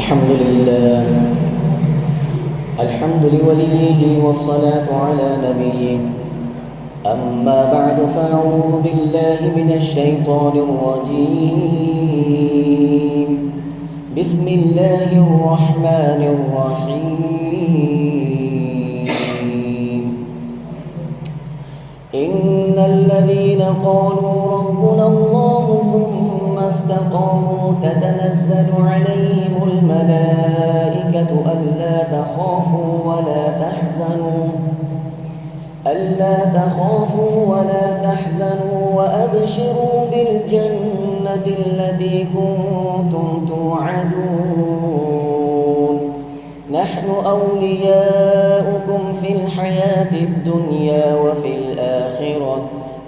الحمد لله الحمد لوليه والصلاة على نبيه أما بعد فأعوذ بالله من الشيطان الرجيم بسم الله الرحمن الرحيم إن الذين قالوا ربنا الله ثم استقاموا تتنزل عليهم الملائكة ألا تخافوا ولا تحزنوا وأبشروا بالجنة التي كنتم توعدون نحن أولياؤكم في الحياة الدنيا وفي الآخرة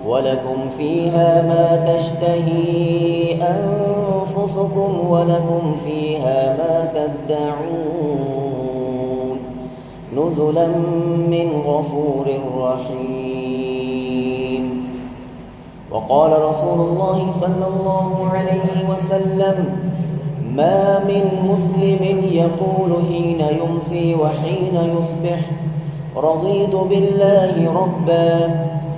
ولكم فيها ما تشتهي أنفسكم ولكم فيها ما تدعون نزلا من غفور رحيم. وقال رسول الله صلى الله عليه وسلم ما من مسلم يقول حين يمسي وحين يصبح رضيت بالله ربا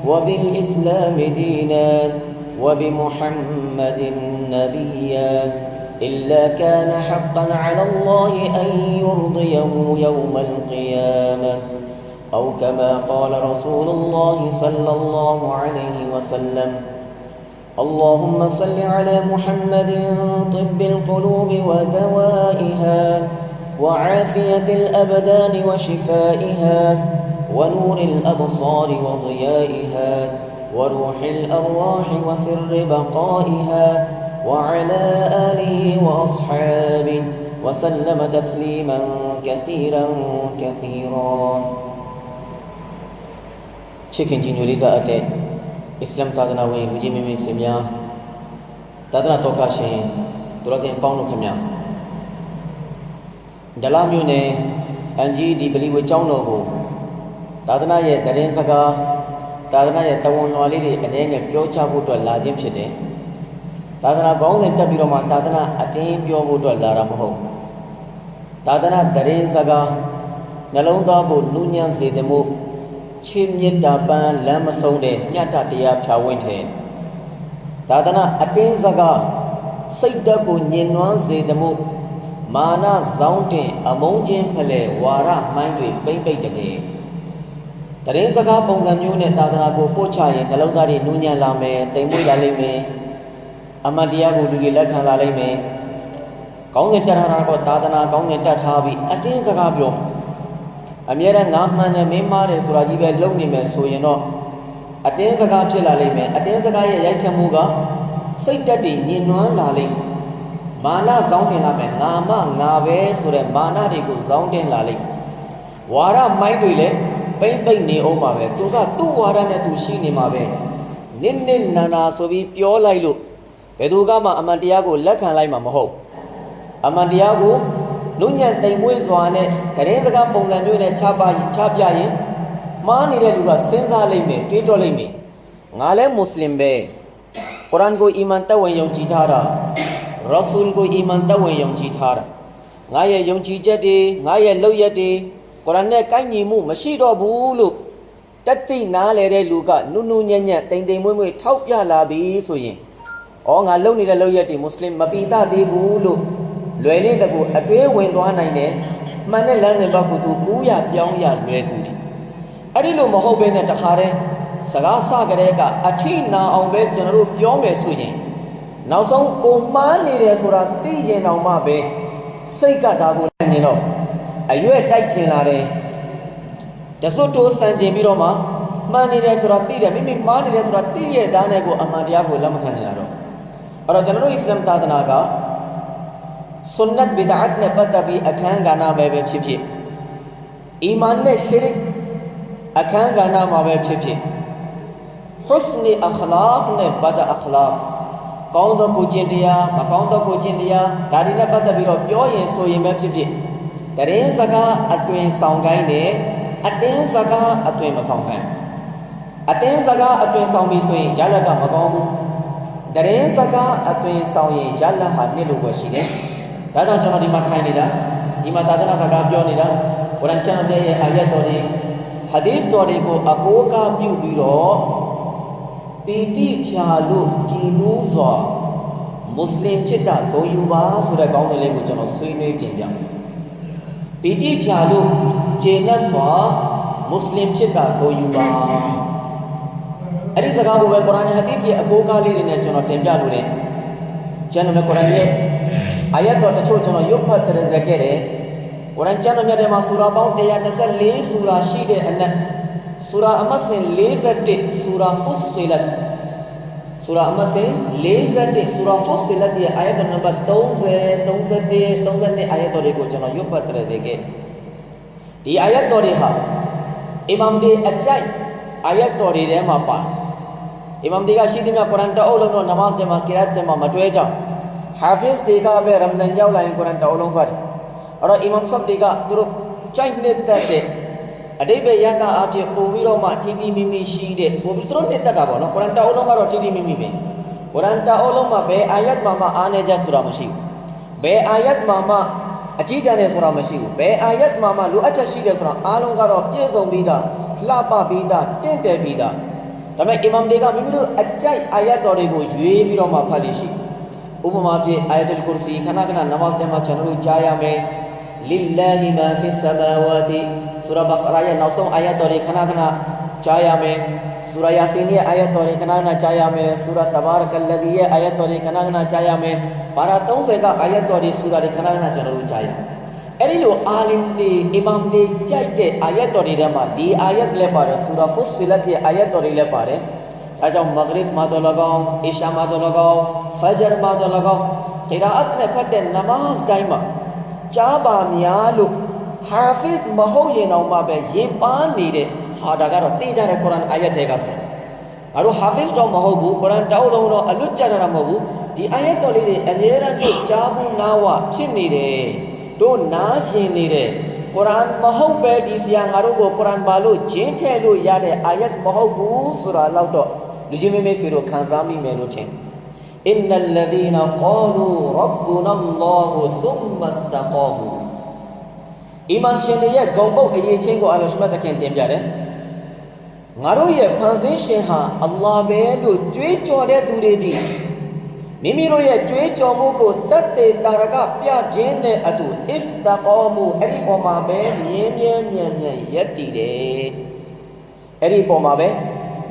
وبالإسلام دينا وبمحمد نبيا إلا كان حقا على الله أن يرضيه يوم القيامة أو كما قال رسول الله صلى الله عليه وسلم. اللهم صل على محمد طب القلوب ودوائها وعافية الأبدان وشفائها ونور الأبصار وضيائها وروح الأرواح وسر بقائها وعلى آله وأصحابه وسلم تسليما كثيرا كثيرا. Chicken Jinuriza Ate Islam Tadana Way Mujimi Simia Tadana Tokashi Durazin Pauno Kamia Dalamune Anji di Beliwe Chaunogo Tadana ye Darin Saga Tadana ye Tawon Walidi and then a Piocha Buto Lajim Shede Tadana Gong and Tabiroma Tadana attain Pio Buto Laramho Tadana Darin Saga Nalonda Bu Nunyan Zedemo Chim Yetapan Lamasode Yata Tia Pawinte Tadana attain Saga Saida Bu Nyenwan Zedemo Mana Zaunte Amonjin Pele Wara Mindwe Pimpe Today Darin Saga Bongamune Tadana Go Pochaye Nalodari Nunya Lame Temu Lalime Amadiago Dugila Lalime Kong and Taranago Tadana Kong and Tatabi attain Sagabio Amira Nahman and Mimar is Rajiva Lonime so you know attain Sagab Lalime attain Sagaya Yakamuga Saitati Ninuan Lalim Mana Zoundin Lame Nama Nave Sure Mana Rigo Zoundin Lalim Wara Maidule Pay ni Omave Tuga Tu Warana to Shinimabe Nin Nana Sobi Pure Lailu Pedugama Amandiago Lakan Lima Maho Amandiago Nunyan Taimui Zwane Karenzaga Bongamune Chabayi Mani Luga Senza Lime Tito Lime Ngale Muslim Be Quran go Imanta when Yong Chitara Rasul go Imanta when Yong Chitara Ngaya Yong Chijati Ngaya Loyati Korane Kani Mu Mashido Bulu Tati Nale Luga Nunu Nyanya Tende Mumu Taupia Labi Suyin Ong alone the loyalty Muslim Mabita de Bulu Luelin the go a day when one nine Manelan and Bakutu Kuya Pyongya Luetudi Adilu Mahoben at Tahare Sagasa Gareka Atina on Bed General Pyome Suyin Now some Komani Resura Tijan Mabe Seika Dabu Nino Are you a Taichinare Dasoto San Jemiroma Mani Resurati Mimi Mani Resurati Danego Amadiago Lamakanaro और जनरो इस्लाम तादनागा सुन्नत बिदअत ने पतबी अखान गाना में छिपी ईमान ने शिरक अखान गाना में छिपी हुस्न अखलाक ने बद अखलाक कौन तो कुचिंडिया मकौन तो कुचिंडिया दारी ने पतबी रो प्यो ये सो ये में छिपी तरें सगा अत्वे साउंगाई ने अतें सगा अत्वे मसाउंगाई अतें सगा अत्वे साउंगी सोई जाला का मकौन Darin Saga Atwin Sawi Jalla Hanilu Washine ဒါကြောင့်ကျွန်တော်ဒီမှာထိုင်နေတာဒီမှာသာသနာစကားပြောနေတာကုရ်အာန်ကျမ်းရဲ့အာယတ်တော်တွေဟာဒီသ်တော်တွေကိုအကိုးကားပြုပြီးတော့ပီတိဖြာလို့ကြည်နူးစွာမွတ်စလင်ဖြစ်တာဂုဏ်ယူပါဆိုတဲ့ကောင်းတဲ့လေးကိုကျွန်တော်ဆွေးနွေးတင်ပြပီတိဖြာလို့ဂျေနတ်စွာမွတ်စလင်ဖြစ်တာဂုဏ်ယူပါအဲ့ဒီစကားကိုပဲကုရ်အာန်နဲ့ဟာဒီသ်ရဲ့အကိုးကားလေးတွေနဲ့ကျွန်တော်တင်ပြလို့တယ်ကျမ်းတော်ကုရ်အာန်ရဲ့အာယတ်တော်တချို့ကျွန်တော်ရုပ်ဖတ်တဲ့ဇက်ခဲ့တယ်ကုရ်အာန်ကျမ်းတော်မြတ်ထဲမှာဆူရာပေါင်း124ဆူရာရှိတဲ့အနက်ဆူရာအမတ်စဉ်41ဆူရာဖုစလတ်ဆူရာအမတ်စဉ်41ဆူရာဖုစလတ်ရဲ့အာယတ်နံပါတ်30 31 32အာယတ်တော်တွေကိုကျွန်တော်ရုပ်ဖတ်တဲ့ဇက်ခဲ့ဒီအာယတ်တော်တွေဟာအီမမ်တွေအကြိုက်အာယတ်တော်တွေထဲမှာပါအီမမ်တွေကရှိသမျှကုရ်အာန်တအုပ်လုံးတော့နမတ်တွေမှာကိရတ်တွေမှာမတွဲကြဟာဖီဇ်တွေကပဲရမဇန်ရောက်လာရင်ကုရ်အာန်တအုပ်လုံးပါတယ်အဲ့တော့အီမမ်ဆပ်တွေကသူတို့ကြိုက်နေတဲ့တဲ့အဓိပ္ပာယ်ရတာအဖြစ်ပို့ပြီးတော့မှတီတီမီမီရှိတဲ့ပို့ပြီးသူတို့နှစ်သက်တာပေါ့နော်ကုရ်အာန်တအုပ်လုံးကတော့တီတီမီမီပဲကုရ်အာန်တအုပ်လုံးမှာဘယ်အာယတ်မှာမှအားနည်းချက်ဆိုတာမရှိဘူးဘယ်အာယတ်မှာမှအကြည့်တန်းတယ်ဆိုတာမရှိဘူးဘယ်အာယတ်မှာမှလိုအပ်ချက်ရှိတယ်ဆိုတာအားလုံးကတော့ပြည့်စုံပြီးသားလှပပြီးသားတင့်တယ်ပြီးသားဒါပေမဲ့အီမမ်တွေကမိမိတို့အကြိုက်အာယတ်တော်တွေကိုရွေးပြီးတော့မှဖတ်လိရှိဥပမာဖြင့်အာယတ်အလ်ကူရစီခဏခဏနမတ်ထဲမှာကျွန်တော်တို့ကြားရမယ်လ lillahi ma fi samawati ဆူရာဘကရာရဲ့နောက်ဆုံးအာယတ်တော်တွေခဏခဏကြားရမယ်ဆူရာယာဆင်ရဲ့အာယတ်တော်တွေခဏခဏကြားရမယ်ဆူရာတဘာရကလ်လဒီရဲ့အာယတ်တော်တွေခဏခဏကြားရမယ်ပါရာ30ကအာယတ်တော်တွေဆူရာတွေခဏခဏကျွန်တော်တို့ကြားရအဲ့ဒီလိုအာလင်တွေအီမမ်တွေကြိုက်တဲ့အာယတ်တော်တွေထဲမှာဒီအာယတ်လည်းပါတယ်ဆူရာဖုစလတ်ရဲ့အာယတ်တော်တွေလည်းပါတယ်ဒါကြောင့်မဂရစ်မှာတော့၎င်းအီရှာမှာတော့၎င်းဖဂျ်မှာတော့၎င်းကိရာအတ်နဲ့ဖတ်တဲ့နမတ်တိုင်းမှာကြားပါများလို့ဟာဖီဇ်မဟုတ်ရင်တော့မှပဲရင်ပါနေတဲ့ဟာဒါကတော့သိကြတဲ့ကုရ်အာန်အာယတ်တွေကဆိုငါတို့ဟာဖီဇ်တော့မဟုတ်ဘူးကုရ်အာန်တောက်လုံးတော့အလွတ်ကြတာမဟုတ်ဘူးဒီအာယတ်တော်လေးတွေအမြဲတမ်းတို့ကြားဘူးနားဝဖြစ်နေတယ်တို့နားရှင်နေတဲ့ကုရ်အာန်မဟုတ်ပဲဒီဆရာငါတို့ကိုကုရ်အာန်ပါလို့ဂျင်းထဲလို့ရတဲ့အာယတ်မဟုတ်ဘူးဆိုတာတော့လူချင်းမေမေဆွေတို့ခံစားမိမယ်လို့ထင်အင်နလ်လဇီနာကာလူရဘ္ဘူနာအလ္လာဟူသုမ်မစတကာမူအီမန်ရှင်တွေရဲ့ဂုဏ်ပုတ်အရေးချင်းကိုအလ္လာဟ်ရှမတ်တခင်တင်ပြတယ်ငါတို့ရဲ့ဖန်ဆင်းရှင်ဟာအလ္လာဟ်ပဲလို့ကြွေးကြော်တဲ့သူတွေဒီမိမိတို့ရဲ့ကြွေးကြော်မှုကိုတတ်တေတာရကပြခြင်းနဲ့အတူအစ္စတကာမူအဲ့ဒီပေါ်မှာပဲမြဲမြဲမြဲမြဲရက်တည်တယ်အဲ့ဒီပေါ်မှာပဲ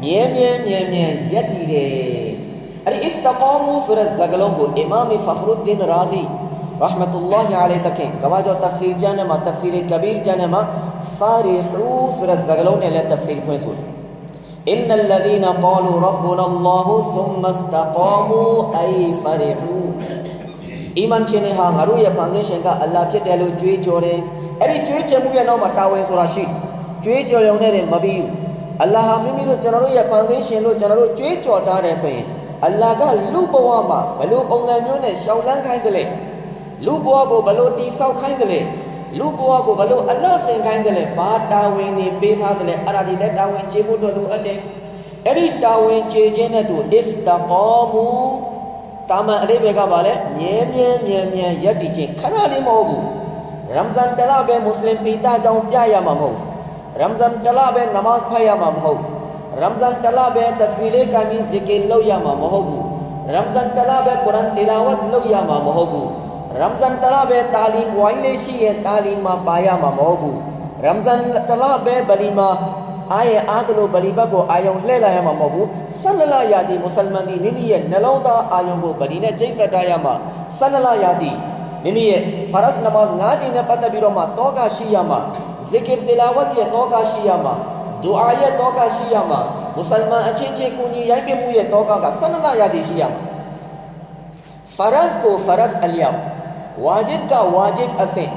မြဲမြဲမြဲမြဲရက်တည်တယ်အဲ့ဒီအစ္စတကာမူဆိုတဲ့စကားလုံးကိုအီမာမ်ဖခရုဒ်ဒင်ရာဇီရဟ်မတ်တူလာဟ်အလိုင်တခင်ကဘာကျော်တဖ်ဆီရ်ကျမ်းမှာတဖ်ဆီရ်ကဘီရ်ကျမ်းမှာဖာရီဟူဆိုတဲ့စကားလုံးနဲ့လည်းတဖ်ဆီရ်ဖွင့်ဆိုအင်နလ်လဇီနာကာလူရဘ္ဘူနာအလ္လာဟူသုမ်မစတကာမူအိုင်ဖာရီဟူအီမန်ရှင်တွေဟာငါတို့ရဲ့ဖန်ဆင်းရှင်ကအလ္လာဟ်ဖြစ်တယ်လို့ကြွေးကြော်တယ်အဲ့ဒီကြွေးကြော်မှုရဲ့နောက်မှာတာဝန်ဆိုတာရှိကြွေးကြော်ရုံနဲ့မပြီးဘူးအလ္လာဟ်ဟာမိမိတို့ကျွန်တော်တို့ရဲ့ဖန်ဆင်းရှင်လို့ကျွန်တော်တို့ကြွေးကြော်ထားတယ်ဆိုရင်အလ္လာဟ်ကလူဘဝမှာဘလို့ပုံစံမျိုးနဲ့ရှောက်လန်းခိုင်းတယ်လေလူဘဝကိုဘလို့တိဆောက်ခိုင်းတယ်လေလူဘဝကိုဘလို့အလ္လာဟ်ဆင်ခိုင်းတယ်လေဘာတာဝန်တွေပေးထားတယ်လေအဲ့ဒါဒီလက်တာဝန်ကျေဖို့တို့လိုအပ်တယ်အဲ့ဒီတာဝန်ကျေခြင်းနဲ့သူအစ္စတကာမူတာမန်အလေးပဲကပါလေမြဲမြဲမြဲမြဲယက်တည်ခြင်းခဏလေးမဟုတ်ဘူးရမ်ဇန်တလပဲမွတ်စလင်ပိတာကြောင့်ပြရမှာမဟုတ်ရမ်ဇန်တလပဲနမတ်ဖတ်ရမှာမဟုတ်ရမ်ဇန်တလပဲတစဘီးလေးကမီဇီကီလုပ်ရမှာမဟုတ်ဘူးရမ်ဇန်တလပဲကုရ်အာန်တီလာဝတ်လုပ်ရမှာမဟုတ်ဘူးရမ်ဇန်တလပဲတာလီမ်ဝိုင်းလေးရှိရင်တာလီမ်မှာပါရမှာမဟုတ်ဘူးရမ်ဇန်တလပဲဗလီမာအာရဲ့အားကလို့ဗလီဘတ်ကိုအာယုံလှည့်လာရမှာမဟုတ်ဘူးဆလလာယာဒီမွတ်စလမန်ဒီမိမိရဲ့နှလုံးသားအာယုံကိုဗလီနဲ့ချိတ်ဆက်ထားရမှာဆလလာယာဒီမိမိရဲ့ဖရတ်နမတ်၅ချိန်နဲ့ပတ်သက်ပြီးတော့မှတောကရှိရမှာဇီကီတီလာဝတ်ရဲ့တောကရှိရမှာဒူအာရဲ့တောကရှိရမှာမွတ်စလမန်အချင်းချင်းကိုညီရိုင်းပြမှုရဲ့တောကဆလလာယာဒီရှိရမှာဖရတ်ကိုဖရတ်အလျောဝါဂျစ်ကဝါဂျစ်အစင်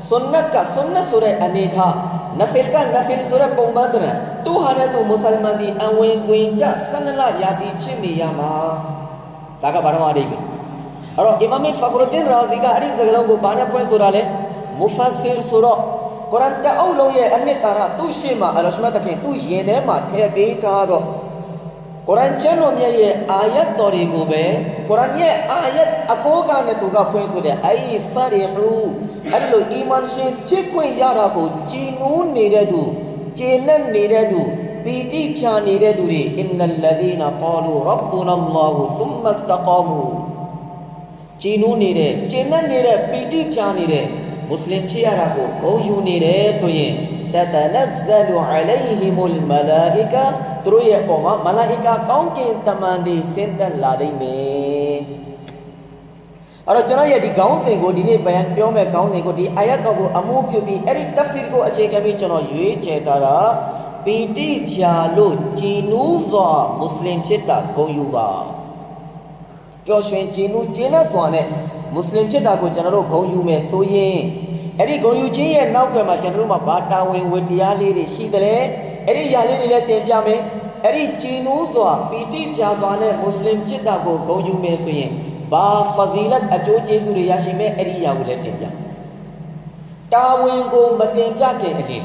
ဆွန်နတ်ကဆွန်နတ်ဆိုတဲ့အနေထားနဖီလ်ကနဖီလ်ဆိုတဲ့ပုံမှန်တဲ့သူဟာနဲ့သူမွတ်စလမန်ဒီအဝင်ကွင်ကြဆနလာယာဒီဖြစ်နေရမှာဒါကဘာမှမအဓိပ္ပာယ်အဲ့တော့အီမာမ်ဖခရုဒ်ဒင်ရာဇီကအဲ့ဒီစကားလုံးကိုဘာနဲ့ဖွင့်ဆိုတာလဲမူဖာဆစ်ဆိုတော့ကုရ်အာန်တအုပ်လုံးရဲ့အနှစ်သာရသူ့ရှေ့မှာအလ္လာဟ်ရှမတ်တခင်သူ့ရင်ထဲမှာထည့်ပေးထားတော့ကုရ်အာန်ကျမ်းတော်မြတ်ရဲ့အာယတ်တော်တွေကိုပဲ ကုရ်အာန်ရဲ့အာယတ်အကိုးကနဲ့သူကဖွင့်ဆိုတဲ့အိဖရီဟူအဲ့ဒီလိုအီမန်ရှင်ဖြစ်ခွင့်ရတာကိုကြည်နူးနေတဲ့သူကျေနပ်နေတဲ့သူပီတိဖြာနေတဲ့သူတွေအင်နလလဒီနာကာလူရဘ္ဘူနာအလ္လာဟူသုမ္မစတကာမူကြည်နူးနေတဲ့ကျေနပ်နေတဲ့ပီတိဖြာနေတဲ့မွတ်စလင်ဖြစ်ရတာကိုဂုဏ်ယူနေတယ်ဆိုရင်တတနဇ္ဇလူအလိုင်ဟီမုလ်မလာအီကာသူတို့ရဲ့အပေါ်မှာမလာအီကာကောင်းကင်တမန်တွေဆင်းသက်လာနိုင်မယ်အဲ့တော့ကျွန်တော်ရဲ့ဒီခေါင်းစဉ်ကိုဒီနေ့ဘယန်ပြောမဲ့ခေါင်းစဉ်ကိုဒီအာယတ်တော်ကိုအမှုပြုပြီးအဲ့ဒီတက်ဖ်စီရ်ကိုအခြေခံပြီးကျွန်တော်ရွေးချယ်ထားတာပီတိဖြာလို့ကြည်နူးစွာမွတ်စလင်ဖြစ်တာဂုဏ်ယူပါပျော်ရွှင်ကြည်နူးကျေနပ်စွာနဲ့မွတ်စလင်ဖြစ်တာကိုကျွန်တော်တို့ဂုဏ်ယူမယ်ဆိုရင်အဲ့ဒီဂုဏ်ယူခြင်းရဲ့နောက်ွယ်မှာကျွန်တော်တို့မှာဘာတာဝန်ဝတ္တရားလေးတွေရှိတယ်အဲ့ဒီຢာလေးတွေလည်းတင်ပြမယ်အဲ့ဒီကြည်နူးစွာပီတိဖြာစွာနဲ့မွတ်စလင်ဖြစ်တာကိုဂုဏ်ယူမယ်ဆိုရင်ဘာဖဇီလတ်အကျိုးကျေးဇူးတွေရရှိမယ်အဲ့ဒီຢာကိုလည်းတင်ပြတာဝန်ကိုမတင်ပြခင်အရင်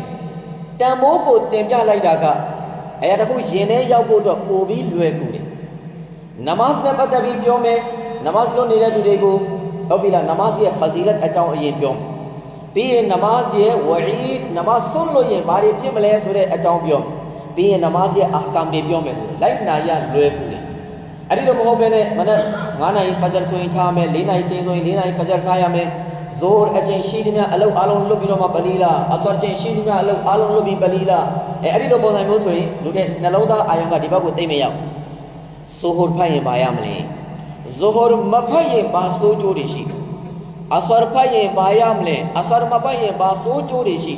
တန်ဖိုးကိုတင်ပြလိုက်တာကအရာတစ်ခုရင်ထဲရောက်ဖို့တော့ပိုပြီးလွယ်ကူတယ်နမတ်နဲ့ပတ်သက်ပြီးပြောမယ်နမတ်လုပ်နေတဲ့သူတွေကိုဟုတ်ပြီလားနမတ်ရဲ့ဖဇီလတ်အကြောင်းအရင်ပြောပြီးရင်နမတ်ရဲ့ဝရီနမတ်ဆွလို့ရင်ဘာတွေဖြစ်မလဲဆိုတဲ့အကြောင်းပြောပြီးရင်နမတ်ရဲ့အာကမ်တွေပြောမယ်လိုက်နာရလွယ်ကူတယ်အဲ့ဒီတော့မဟုတ်ဘဲနဲ့မနက်9နာရီဖဂျ်ဆိုရင်ထားမယ်4နာရီချိန်ဆိုရင်4နာရီဖဂျ်ထားရမယ်ဇိုးအချိန်ရှိသည်များအလုပ်အလုံးလွတ်ပြီးတော့မှပလီလာအဆောချိန်ရှိသည်များအလုပ်အလုံးလွတ်ပြီးပလီလာအဲ့ဒီတော့ပုံစံမျိုးဆိုရင်လူတဲ့နှလုံးသားအာယုံကဒီဘက်ကိုသိမ့်မရောက်ဇိုဟ်ဖတ်ရင်ပါရမလဲဇိုဟ်မဖတ်ရင်ဘာဆိုးကျိုးတွေရှိအဆောဖတ်ရင်ပါရမလဲအဆောမဖတ်ရင်ဘာဆိုးကျိုးတွေရှိ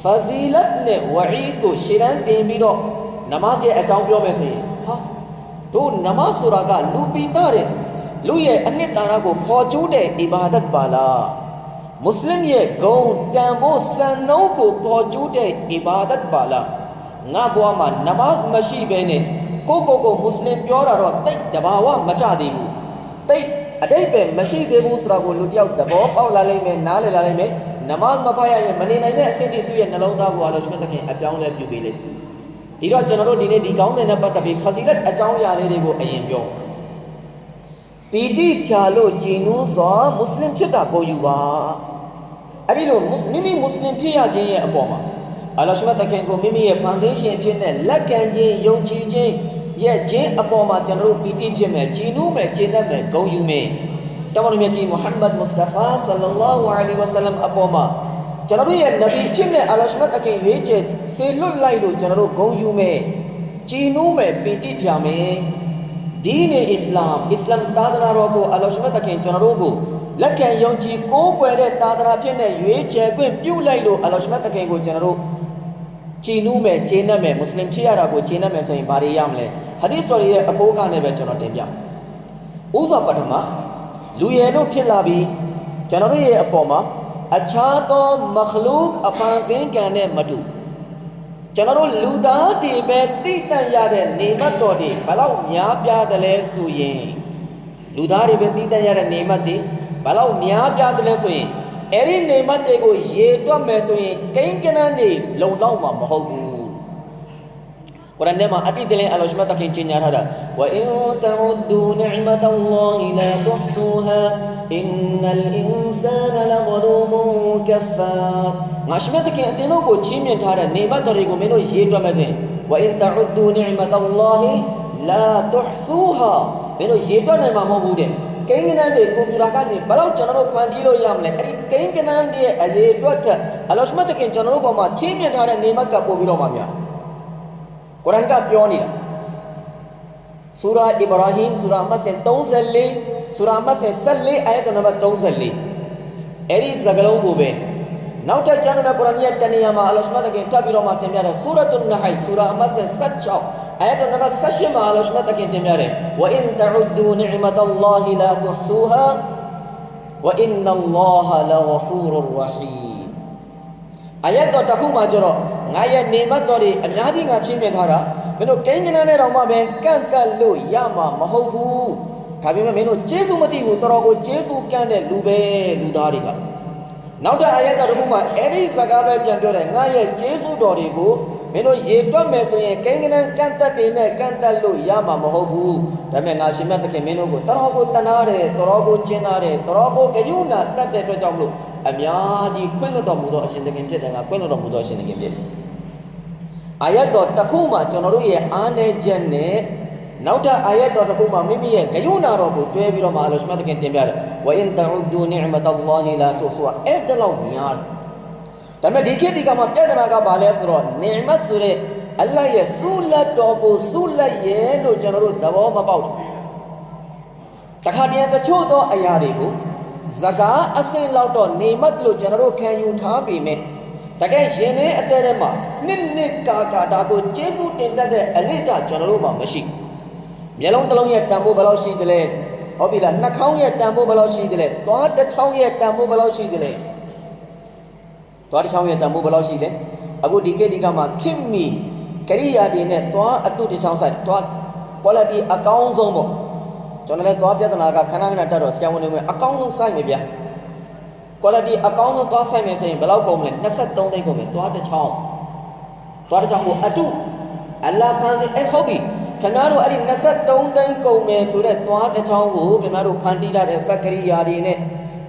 ဖဇီလတ်နဲ့ဝအီဒ်ကိုရှေ့တန်းတင်ပြီးတော့နမတ်ရဲ့အကြောင်းပြောမယ်ဆိုရင်ဟာတို့နမတ်ဆိုတာကလူပိတာတဲ့လူရဲ့အနှစ်သာရကိုဖော်ကျူးတဲ့အီဘာဒတ်ပါလားမွတ်စလင်ရဲ့ဂုဏ်တန်ဖို့စံနှုန်းကိုဖော်ကျူးတဲ့အီဘာဒတ်ပါလားငါဘွားမှာနမတ်မရှိဘဲနဲ့ကိုမွတ်စလင်ပြောတာတော့တိတ်တဘာဝမကြသေးဘူးတိတ်အတိတ်ပဲမရှိသေးဘူးဆိုတာကိုလူတယောက်သဘောပေါက်လာလိမ့်မယ်နားလည်လာလိမ့်မယ်နမတ်မဖတ်ရရင်မနေနိုင်တဲ့အဆင့်တိသူ့ရဲ့နှလုံးသားကိုအလ္လာဟ်ရှ်မတ်တခင်အပြောင်းလဲပြုပေးလိမ့်ဒီတော့ကျွန်တော်တို့ဒီနေ့ဒီကောင်းတဲ့နဲ့ပတ်သက်ပြီးဖဇီလတ်အကြောင်းအရာလေးတွေကိုအရင်ပြောပီတိဖြာလို့ကြည်နူးစွာမွတ်စလင်ဖြစ်တာကိုယူပါအဲ့ဒီလိုမိမိမွတ်စလင်ဖြစ်ရခြင်းရဲ့အပေါ်မှာအလ္လာဟ်ရှ်မတ်တခင်ကိုမိမိရဲ့ဖန်ဆင်းရှင်ဖြစ်တဲ့လက်ခံခြင်းယုံကြည်ခြင်းရဲ့ခြင်းအပေါ်မှာကျွန်တော်တို့ပီတိဖြစ်မယ်ကြည်နူးမယ်ကျေနပ်မယ်ဂုဏ်ယူမယ်တမန်တော်မြတ်ကြီးမုဟမ္မဒ်မုစတဖာဆလ္လာလာဟူအလိုင်ဝါဆလမ်အပေါ်မှာကျွန်တော်တို့ရဲ့နဗီဖြစ်တဲ့အလ္လာဟ်ရှ်မတ်တခင်ရွေးချယ်စေလွတ်လိုက်လို့ကျွန်တော်တို့ဂုဏ်ယူမယ်ကြည်နူးမယ်ပီတိဖြာမယ်ဒီနေအစ္စလာမ်သာသနာတော်ကိုအလ္လာဟ်ရှ်မတ်တခင်ကျွန်တော်တို့ကိုလက်ခံယုံကြည်ကိုးကွယ်တဲ့သာသနာဖြစ်တဲ့ရွေးချယ်ခွင့်ပြုလိုက်လို့အလ္လာဟ်ရှ်မတ်တခင်ကိုကျွန်တော်တို့ကြည်နူးမယ်ကျေနပ်မယ်မွတ်စလင်ဖြစ်ရတာကိုကျေနပ်မယ်ဆိုရင်ဘာတွေရမလဲဟာဒီသ်တော်ရဲ့အပိုးကနဲ့ပဲကျွန်တော်တင်ပြဥစွာပထမလူရယ်လို့ဖြစ်လာပြီးကျွန်တော်တို့ရဲ့အပေါ်မှာအခြားသောမခလုကအဖန်ဆင်းကံနဲ့မတူကျွန်တော်တို့လူသားတွေပဲသိတတ်ရတဲ့နေမတ်တော်တွေဘလောက်များပြားတယ်လဲဆိုရင်လူသားတွေပဲသိတတ်ရတဲ့နေမတ်တွေဘလောက်များပြားတယ်လဲဆိုရင်အဲ့ဒီနေမတ်တွေကိုရေတွက်မယ်ဆိုရင်ကိန်းကနန်းတွေလုံလောက်မှာမဟုတ်ဘူးကုရ်အာန်ထဲမှာအတိတ်လည်းအလ္လာဟ်ရှ်မတ်တခင်ကြီးညာထားတာဝအင်တဥဒ္ဒူနိအမတလ္လာဟီလာတုဟ်ဆူဟာအင်နလ်အင်ဆာနလဇလူမွန်ကဖာငါရှ်မတ်တခင်အတင်းတို့ကိုချီးမြှင့်ထားတဲ့နေမတ်တော်တွေကိုမင်းတို့ရေးတွက်မယ်ဆိုရင်ဝအင်တဥဒ္ဒူနိအမတလ္လာဟီလာတုဟ်ဆူဟာမင်းတို့ရေးတွက်နိုင်မှာမဟုတ်ဘူးတဲ့ကိန်းကနန်းတွေကွန်ပျူတာကနေဘယ်တော့ကျွန်တော်တို့ဖန်တီးလို့ရမလဲအဲ့ဒီကိန်းကနန်းတွေရဲ့အရေးအတွက်အလ္လာဟ်ရှ်မတ်တခင်ကျွန်တော်တို့ပေါ်မှာချီးမြှင့်ထားတဲ့နေမတ်ကပို့ပြီးတော့မှများကုရ်အာန်ကပြောနေတာဆူရာအီဘရာဟီမ်ဆူရာမတ်ဆန်34ဆူရာမတ်ဆန်14အာယတ်နံပါတ်34အဲ့ဒီစကားလုံးကိုပဲနောက်ထပ်ကျမ်းစာကုရ်အာန်ရဲ့တဏှာမှာအလ္လာဟ်ရှ်မတ်တခင်ထပ်ပြီးတော့မှတင်ပြတယ်ဆူရာတုန်နဟိုင်ဆူရာမတ်ဆန်16အာယတ်နံပါတ်18မှာအလ္လာဟ်ရှ်မတ်တခင်တင်ပြတယ်ဝအင်တဥဒ္ဒူနိအမတလ္လာဟီလာတုဟ်ဆူဟာဝအင်နလ္လာဟလဂဖူရ်ရဟီမ်အာယတ်တော်တစ်ခုမှာကျတော့ငါရဲ့နေမတ်တော်တွေအများကြီးငါချင်းမြင်ထားတာမင်းတို့ကိန်းကနန်းနဲ့တောင်မှပဲကန့်ကတ်လို့ရမှာမဟုတ်ဘူးဒါပေမဲ့မင်းတို့ကျေးဇူးမသိဘူးတော်တော်ကိုကျေးဇူးကန့်တဲ့လူပဲလူသားတွေကနောက်ထပ်အာယတ်တော်တစ်ခုမှာအဲ့ဒီစကားပဲပြန်ပြောတယ်ငါရဲ့ကျေးဇူးတော်တွေကို မင်းတို့ရေတွက်မယ်ဆိုရင်ကိန်းကနန်းကန့်တက်တွေနဲ့ကန့်တက်လို့ရမှာမဟုတ်ဘူးဒါပေမဲ့ငါရှင်မြတ်သခင်မင်းတို့ကိုတော်ကိုတနာတယ်တော်ကိုကျင်းနာတယ်တော်ကိုဂယုဏတတ်တဲ့အတွက်ကြောင့်မလို့အများကြီးခွင့်လွှတ်တော်မူသောအရှင်သခင်ဖြစ်တယ်ကခွင့်လွှတ်တော်မူသောအရှင်သခင်ဖြစ်တယ်အာယတ်တော်တစ်ခုမှကျွန်တော်တို့ရဲ့အားနည်းချက်နဲ့နောက်ထပ်အာယတ်တော်တစ်ခုမှမိမိရဲ့ဂယုဏတော်ကိုတွဲပြီးတော့မှအလ္လာဟ်ရှင်မြတ်သခင်တင်ပြတယ်ဝအင်တဥဒူနိအမတ်အလ္လာဟီလာတူဆူအဲ့ဒါလောက်များတယ်ဒါပေမဲ့ဒီခေတ်ဒီကမှာပြဿနာကဘာလဲဆိုတော့နိအမတ်ဆိုတဲ့အလ္လာဟ်ရဲ့ဆုလက်တော်ကိုဆုလက်ရဲ့လို့ကျွန်တော်တို့သဘောမပေါက်ဘူးတခါတည်းတချို့သောအရာတွေကိုဇကာအစင်လောက်တော့နိမတ်လို့ကျွန်တော်တို့ခံယူထားပေမဲ့တကယ်ရင်ထဲအသေးထဲမှာနှစ်ကာဒါကိုကျေးဇူးတင်တတ်တဲ့အလေးတကျွန်တော်တို့မှာမရှိမျက်လုံးတစ်လုံးရဲ့တန်ဖိုးဘယ်လောက်ရှိသလဲဟုတ်ပြီလားနှာခေါင်းရဲ့တန်ဖိုးဘယ်လောက်ရှိသလဲသွားတစ်ချောင်းရဲ့တန်ဖိုးဘယ်လောက်ရှိသလဲသွားတစ်ချောင်းရဲ့တန်ဖိုးဘယ်လောက်ရှိလဲအခုဒီခေတ်ဒီကမှာခင်မီကရိယာတွေနဲ့သွားအတုတစ်ချောင်းဆိုင်သွား quality အကောင်းဆုံးပေါ့ကျွန်တော်လည်းသွားပြဿနာကခဏခဏတက်တော့ဆရာဝန်တွေအကောင်းဆုံးဆိုင်မယ်ဗျ quality အကောင်းဆုံးသွားဆိုင်မယ်ဆိုရင်ဘယ်လောက်ကုန်မလဲ23သိန်းကုန်မယ်သွားတစ်ချောင်းကိုအတုအလ္လာဟ်ဖန်ဆင်းဟုတ်ပြီခင်ဗျားတို့အဲ့ဒီ23သိန်းကုန်မယ်ဆိုတဲ့သွားတစ်ချောင်းကိုခင်ဗျားတို့ဖန်တီးထားတဲ့စက်ကရိယာတွေနဲ့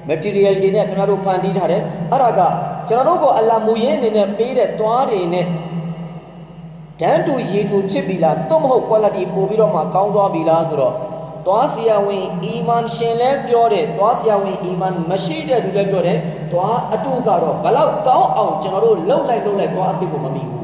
material တွေနဲ့ခင်ဗျားတို့ဖန်တီးထားတယ်အဲ့ဒါကကျွန်တော်တို့ကိုအလ္လာဟ်မူရင်းအနေနဲ့ပေးတဲ့သွားတွေနဲ့တန်းတူရည်တူဖြစ်ပြီလားသို့မဟုတ် quality ပို့ပြီးတော့မှကောင်းသွားပြီလားဆိုတော့သွားဆရာဝန်အီမန်ရှင်လဲပြောတယ်သွားဆရာဝန်အီမန်မရှိတဲ့လူလည်းပြောတယ်သွားအတုကတော့ဘလောက်ကောင်းအောင်ကျွန်တော်တို့လှုပ်လိုက်သွားအစစ်ကိုမမိဘူ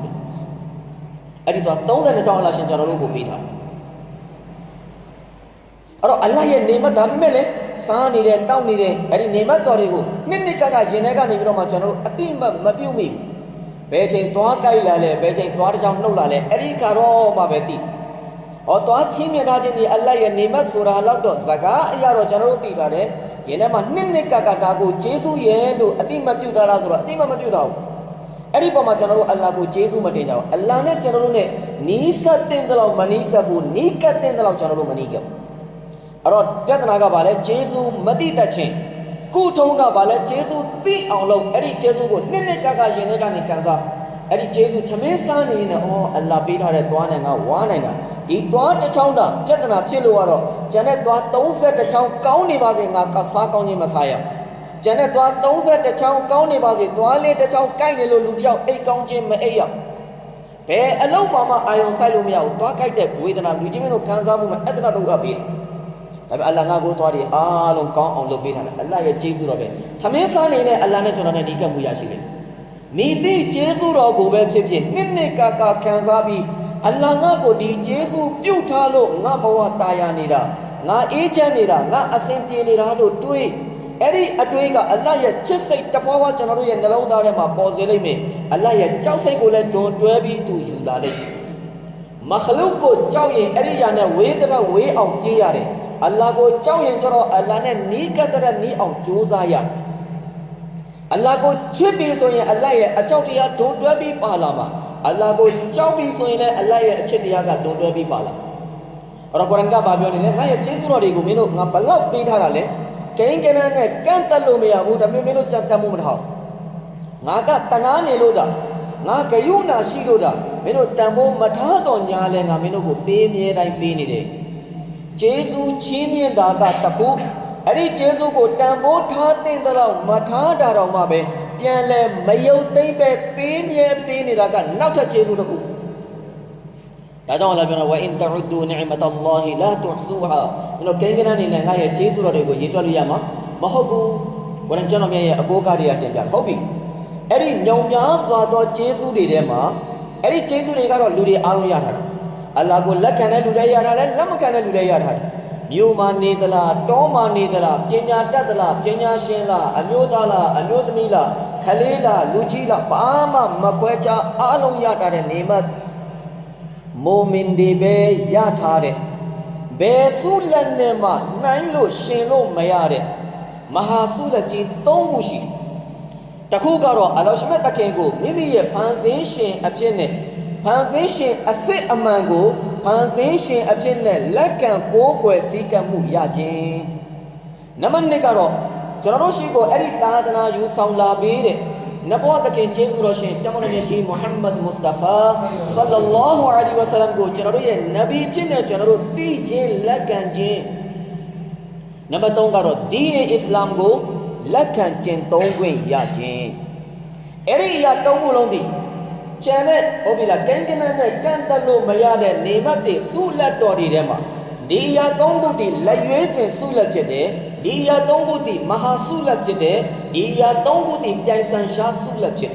းအဲ့ဒီတော့32ချောင်းအလ္လာဟ်ရှင်ကျွန်တော်တို့ကိုပေးတာအဲ့တော့အလ္လာဟ်ရဲ့နေမတ်ဒါပေမဲ့လေစားနေတဲ့တောက်နေတဲ့အဲ့ဒီနေမတ်တော်တွေကိုနှစ်ကရင်ထဲကနေပြီးတော့မှကျွန်တော်တို့အတိမတ်မပြုတ်မိဘယ်ချိန်သွားကြိုက်လာလဲဘယ်ချိန်သွားတစ်ချောင်းနှုတ်လာလဲအဲ့ဒီကတော့မှပဲသိဟောသွားချင်းမြတ်ထားခြင်းဒီအလ္လာဟ်ရဲ့နေမတ်ဆိုတာလောက်တော့ဇကာအရာတော့ကျွန်တော်တို့သိတာတယ်ရင်ထဲမှာနှစ်ဒါကိုဂျေဆုရဲ့လို့အတိမတ်ပြုတ်ထားလားဆိုတော့အတိမတ်မပြုတ်တော့ဘူးအဲ့ဒီပုံမှာကျွန်တော်တို့အလ္လာဟ်ကိုဂျေဆုမတင်ကြဘူးအလ္လာဟ်နဲ့ကျွန်တော်တို့နဲ့နီးစပ်တဲ့လောက်မနီးစပ်ဘူးနီးကပ်တဲ့လောက်ကျွန်တော်တို့မနီးကပ်ဘူးအဲ့တော့ပြဿနာကဘာလဲဂျေဆုမတိတတ်ခြင်းကုထုံးကဘာလဲဂျေဆုသိအောင်လုပ်အဲ့ဒီဂျေဆုကိုနှစ်ရင်ထဲကနေကန်စားအဲ့ဒီဂျေဆုသမင်းစားနေနေဩအလ္လာဟ်ပေးထားတဲ့သွားနဲ့ငါဝါနိုင်တာဒီသွားတစ်ချောင်းတာပြဿနာဖြစ်လို့ကတော့ကျန်တဲ့သွား32ချောင်းကောင်းနေပါစေငါကစားကောင်းခြင်းမစားရကျန်တဲ့သွား32ချောင်းကောင်းနေပါစေသွားလေးတစ်ချောင်းကိုက်နေလို့လူတယောက်အိတ်ကောင်းခြင်းမအိတ်ရဘယ်အလုံးမှအာယုံဆိုင်လို့မရဘူးသွားကိုက်တဲ့ဝေဒနာလူကြီးမင်းတို့ခံစားမှုမှာအတ္တနာတော့ပေးတယ်ဒါပေမဲ့အလ္လာဟ်ငါကိုသွားတယ်အားလုံးကောင်းအောင်လုပ်ပေးထားတယ်အလ္လာဟ်ရဲ့ကျေးဇူးတော်ပဲသမင်းစားနေတဲ့အလ္လာဟ်နဲ့ကျွန်တော်နဲ့ဒီကမှုရရှိတယ်မိတိကျေးဇူးတော်ကိုပဲဖြစ်ဖြစ်နှစ်ကာခံစားပြီးအလ္လာဟ်ငါကိုဒီကျေးဇူးပြုတ်ထားလို့ငါဘဝတာယာနေတာငါအေးချမ်းနေတာငါအစဉ်ပြေနေတာလို့တွေးအဲ့ဒီအတွေးကအလ္လာဟ်ရဲ့ချစ်စိတ်တပွားပွားကျွန်တော်တို့ရဲ့နှလုံးသားထဲမှာပေါ်စေလိမ့်မယ်အလ္လာဟ်ရဲ့ကြောက်စိတ်ကိုလည်းတွန်းတွဲပြီးသူယူလာလိမ့်မယ်မခလုတ်ကိုကြောက်ရင်အဲ့ဒီရနဲ့ဝေးတဲ့ဝေးအောင်ပြေးရတယ်အလ္လာဟ်ကိုကြောက်ရင်ကျတော့အလ္လာဟ်နဲ့နီးကပ်တဲ့နီးအောင်ကြိုးစားရအလ္လာဟ်ကိုချစ်ပြီးဆိုရင်အလ္လာဟ်ရဲ့အကြောက်တရားတွန်းတွဲပြီးပါလာမှာအလ္လာဟ်ကိုကြောက်ပြီးဆိုရင်လည်းအလ္လာဟ်ရဲ့အချစ်တရားကတွန်းတွဲပြီးပါလာအဲ့တော့ကုရ်အာန်ကဘာပြောနေလဲငါရဲ့ကျေးဇူးတော်တွေကိုမင်းတို့ငါဘလောက်ပေးထားတာလဲကိန်းကနန်းနဲ့ကန့်တက်လို့မရဘူးဒါပေမဲ့မင်းတို့ကြံတတ်မှုမထားငါကတနာနေလို့တာငါဂယုဏရှိလို့တာမင်းတို့တန်ဖိုးမထားတော့ညာလဲငါမင်းတို့ကိုပေးမြဲတိုင်းပေးနေတယ်ကျေးဇူးချင်းမြင့်တာကတခုအဲ့ဒီကျေးဇူးကိုတန်ဖိုးထားတဲ့တော့မထားတာတော့မှပဲပြန်လဲမယုတ်သိမ့်ပဲပေးမြဲပေးနေတာကနောက်ထပ်ကျေးဇူးတစ်ခုဒါကြောင့်အလ္လာဟ်ပြောတယ်ဝအင်တဥဒူနိအမတ်အလ္လာဟီလာတူဆူဟာဘယ်လိုကိန်းကနန်းနေနဲ့ငါရဲ့ကျေးဇူးတော်တွေကိုရေးတွက်လို့ရမှာမဟုတ်ဘူးကုရ်အာန်ကျွန်တော်မြတ်ရဲ့အကိုးကားတွေကတင်ပြဟုတ်ပြီအဲ့ဒီညုံများစွာသောကျေးဇူးတွေထဲမှာအဲ့ဒီကျေးဇူးတွေကတော့လူတွေအားလုံးရထားတာအလ္လာဟ်ကိုလက်ခံတဲ့လူလည်းရထားတယ်လက်မခံတဲ့လူလည်းရထားတယ်မြို့မှာနေသလားတောမှာနေသလားပညာတတ်သလားပညာရှင်လားအမျိုးသားလားအမျိုးသမီးလားခလေးလားလူကြီးလားဘာမှမခွဲခြားအားလုံးရထားတဲ့နေမတ်မိုမင်တွေပဲရထားတဲ့ဘယ်ဆုလက်နဲ့မှနိုင်လို့ရှင်လို့မရတဲ့မဟာဆုလက်ကြီး၃ခုရှိတခုကတော့အလ္လာဟ်မြတ်တခင်ကိုမိမိရဲ့ဖန်ဆင်းရှင်အဖြစ်နဲ့ဖန်ဆင်းရှင်အစစ်အမှန်ကိုဖန်ဆင်းရှင်အဖြစ်နဲ့လက်ခံကိုးကွယ်စည်းကပ်မှုရခြင်းနံပါတ်2ကတော့ကျွန်တော်တို့ရှိကိုအဲ့ဒီသာသနာယူဆောင်လာပေးတဲ့ နဘောတခင်ကျေးဇူးတော်ရှင်တမန်တော်မြတ်ကြီးမုဟမ္မဒ်မုစတာဖာဆလ္လာလာဟူအလိုင်ဝါဆလမ်ကိုကျွန်တော်တို့ရဲ့နဗီဖြစ်နေကျွန်တော်တို့သိခြင်းလက်ခံခြင်းနံပါတ်3ကတော့ဒီအစ္စလာမ်ကိုလက်ခံကျင့်သုံးခွင့်ရခြင်းအဲ့ဒီအရာ3ခုလုံးဒီကျန်တဲ့ဟုတ်ပြီလားကိန်းကနန်းနဲ့ကန့်တက်လို့မရတဲ့နေမတ်တွေစုလက်တော်တွေထဲမှာဒီအရာ3ခုဒီလက်ရွေးစင်စုလက်ဖြစ်တယ်ဒီအရာ3ခုဒီမဟာစုလက်ဖြစ်တယ်ဒီအရာ3ခုဒီပြိုင်ဆန်ရှားစုလက်ဖြစ်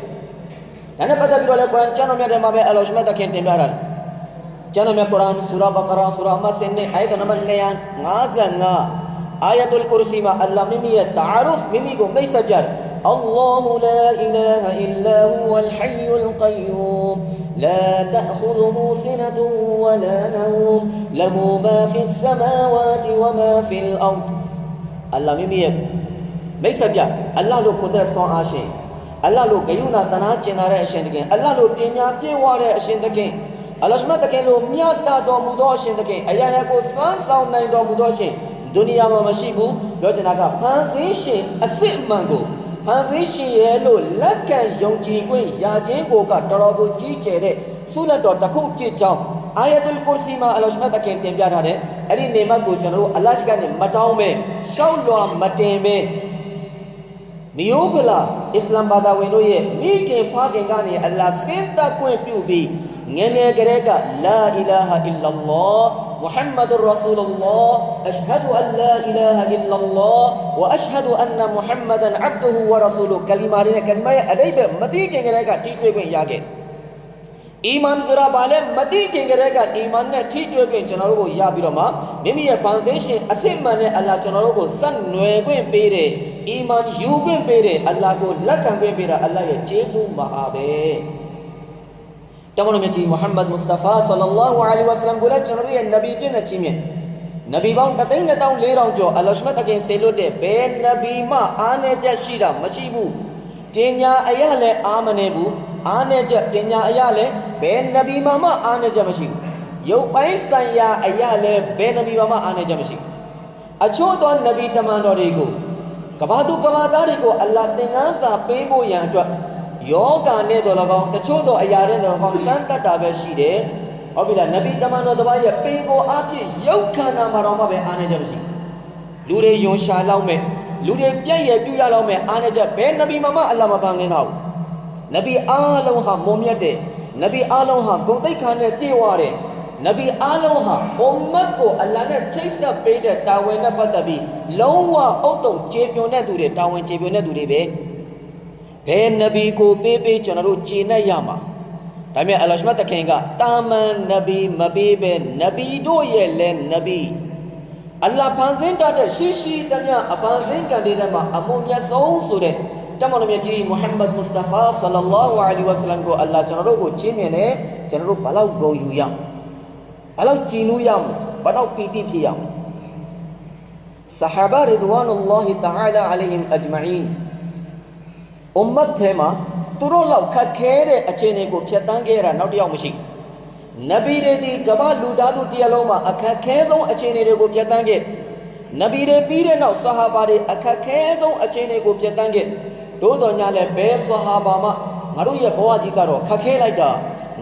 တယ်ဒါနဲ့ပတ်သက်ပြီးတော့လည်းကုရ်အာန်ကျမ်းတော်မြတ်ထဲမှာပဲအလ္လာဟ်ရှမတ်တခင်တင်ပြတာကျမ်းတော်မြတ်ကုရ်အာန်ဆူရာဘကရာဆူရာမဆင်နဲ့အာယတ်နံပါတ်255Ayatul Kursi ma Allah mimi ya ta'aruf mimi ko mai sabjar Allahu la ilaha illa huwal hayyul qayyum la ta'khudhuhu sinatun wa la nawm lahu ma fis samawati wa ma fil ard Allah mimi ya mai sabjar Allah lo qudrat son ashin Allah lo gayuna tana chin na တဲ့အရှင်တခင် Allah lo ပညာပြည့်ဝတဲ့အရှင်တခင်အလ္လာဟ်ရှမတ်တခင်လိုမြတ်တာတော်မူသောအရှင်တခင်အရာရာကိုစွမ်းဆောင်နိုင်တော်မူသောအရှင်ဒုနီယာမှာမရှိဘူးပြောချင်တာကဖန်ဆင်းရှင်အစစ်အမှန်ကိုဖန်ဆင်းရှင်ရဲ့လို့လက်ခံယုံကြည်ခွင့်ရခြင်းကိုကတော်တော်ကိုကြီးကျယ်တဲ့ဆုလက်တော်တစ်ခုဖြစ်ကြောင်းအာယတ်ုလ်ကူရ်စီမှာအလ္လာဟ်ရှမတ်တခင်တင်ပြထားတဲ့အဲ့ဒီနေမတ်ကိုကျွန်တော်တို့အလ္လာဟ်ရှိကနေမတောင်းပဲရှောက်လွှာမတင်ပဲမျိုးဖလားအစ္စလာမ်ဘာသာဝင်တို့ရဲ့မိခင်ဖခင်ကနေအလ္လာဟ်စင်သက်ခွင့်ပြုပြီးငယ်ငယ်ကလေးကလာအီလာဟာအီလာလော محمد رسول الله أشهد أن لا إله إلا الله وأشهد أن محمدا عبده ورسوله كلمات كلمة أديب مدي كينغريكا تيجي كين ياكي إيمان زرا بالي مدي كينغريكا إيمان نه تيجي كين جنارو يا بيرما ميمي يبانزيشن أسيمانه الله جنارو كو سن نوي كين بيري إيمان يو كين بيري الله كو لكن كين بيري الله يجيسو مهابيတမန်တော်မြတ်ကြီးမုဟမ္မဒ်မုစတာဖာဆလ္လာလာဟူအလိုင်ဝါဆလမ်ကိုလည်းကျွန်တော်တို့ရဲ့နဗီပြည့်နဲ့ချင်းမြတ်နဗီပေါင်း3,400ကျော်အလ္လာဟ်ရှမတ်တခင်ဆေလွတ်တဲ့ဘယ်နဗီမှအားနည်းချက်ရှိတာမရှိဘူးပညာအရာလည်းအားမနေဘူးအားနည်းချက်ပညာအရာလည်းဘယ်နဗီမှအားနည်းချက်မရှိဘူးရုပ်ပိုင်းဆိုင်ရာအရာလည်းဘယ်နဗီမှအားနည်းချက်မရှိဘူးအချို့သောနဗီတမန်တော်တွေကိုကဘာသူကဘာသားတွေကိုအလ္လာဟ်သင်္ကန်းစာပေးဖို့ရန်အတွက်ယောဂာနဲ့တော်၎င်းတချို့သောအရာတွေတော်၎င်းစမ်းတတ်တာပဲရှိတယ်။ဟုတ်ပြီလားနဗီတမန်တော်တစ်ပါးရဲ့ပေကိုအဖြစ်ရုပ်ခန္ဓာမှာတော့မှပဲအားနည်းချက်မရှိ။လူတွေယွန်ရှာလောက်မဲ့လူတွေပြည့်ရပြူရလောက်မဲ့အားနည်းချက်ဘယ်နဗီမှအလ္လာဟ်မပန်ငင်းတော့ဘူး။နဗီအားလုံးဟာမုံမြတ်တဲ့နဗီအားလုံးဟာဂုဏ်သိက္ခာနဲ့ပြည့်ဝတဲ့နဗီအားလုံးဟာအွမ်မတ်ကိုအလ္လာဟ်နဲ့ချိတ်ဆက်ပေးတဲ့တာဝန်နဲ့ပတ်သက်ပြီးလုံးဝအုတ်တုံကျေပွန်တဲ့သူတွေတာဝန်ကျေပွန်တဲ့သူတွေပဲဘယ်နဗီကိုပေးကျွန်တော်တို့ကျေနပ်ရမှာဒါမြဲအလ္လာဟ်ရှမတ်တခင်ကတာမန်နဗီမပေးပဲနဗီတို့ရဲ့လဲနဗီအလ္လာဟ်ဖန်ဆင်းတတ်တဲ့ရှိသမျှအဖန်ဆင်းကံတွေထဲမှာအမုန်းမြတ်ဆုံးဆိုတဲ့တမန်တော်မြတ်ကြီးမုဟမ္မဒ်မုစတာဖာဆလ္လာလာဟူအလိုင်ဝါဆလမ်ကိုအလ္လာဟ်ကျွန်တော်တို့ကိုချီးမြှင့်တယ်ကျွန်တော်တို့ဘလောက်ဂုဏ်ယူရဘလောက်ကြည်နူးရဘလောက်ပီတိဖြစ်ရဆဟာဘာရီဒဝါနုလာဟီတအာလာအလိုင်ဟင်အဂျမအီန်အွမ်မတ်ထဲမှာသူတို့လောက်ခက်ခဲတဲ့အခြေအနေကိုဖျက်ဆီးခဲ့ရတာနောက်တစ်ယောက်မရှိနဗီတွေဒီကမ္ဘာလူသားသူတရားလုံးမှာအခက်ခဲဆုံးအခြေအနေတွေကိုဖျက်ဆီးခဲ့နဗီတွေပြီးတဲ့နောက်ဆဟာဘာတွေအခက်ခဲဆုံးအခြေအနေကိုဖျက်ဆီးခဲ့သို့တော်ညာလည်းဘယ်ဆဟာဘာမှငါတို့ရဲ့ဘဝကြီးကတော့ခက်ခဲလိုက်တာ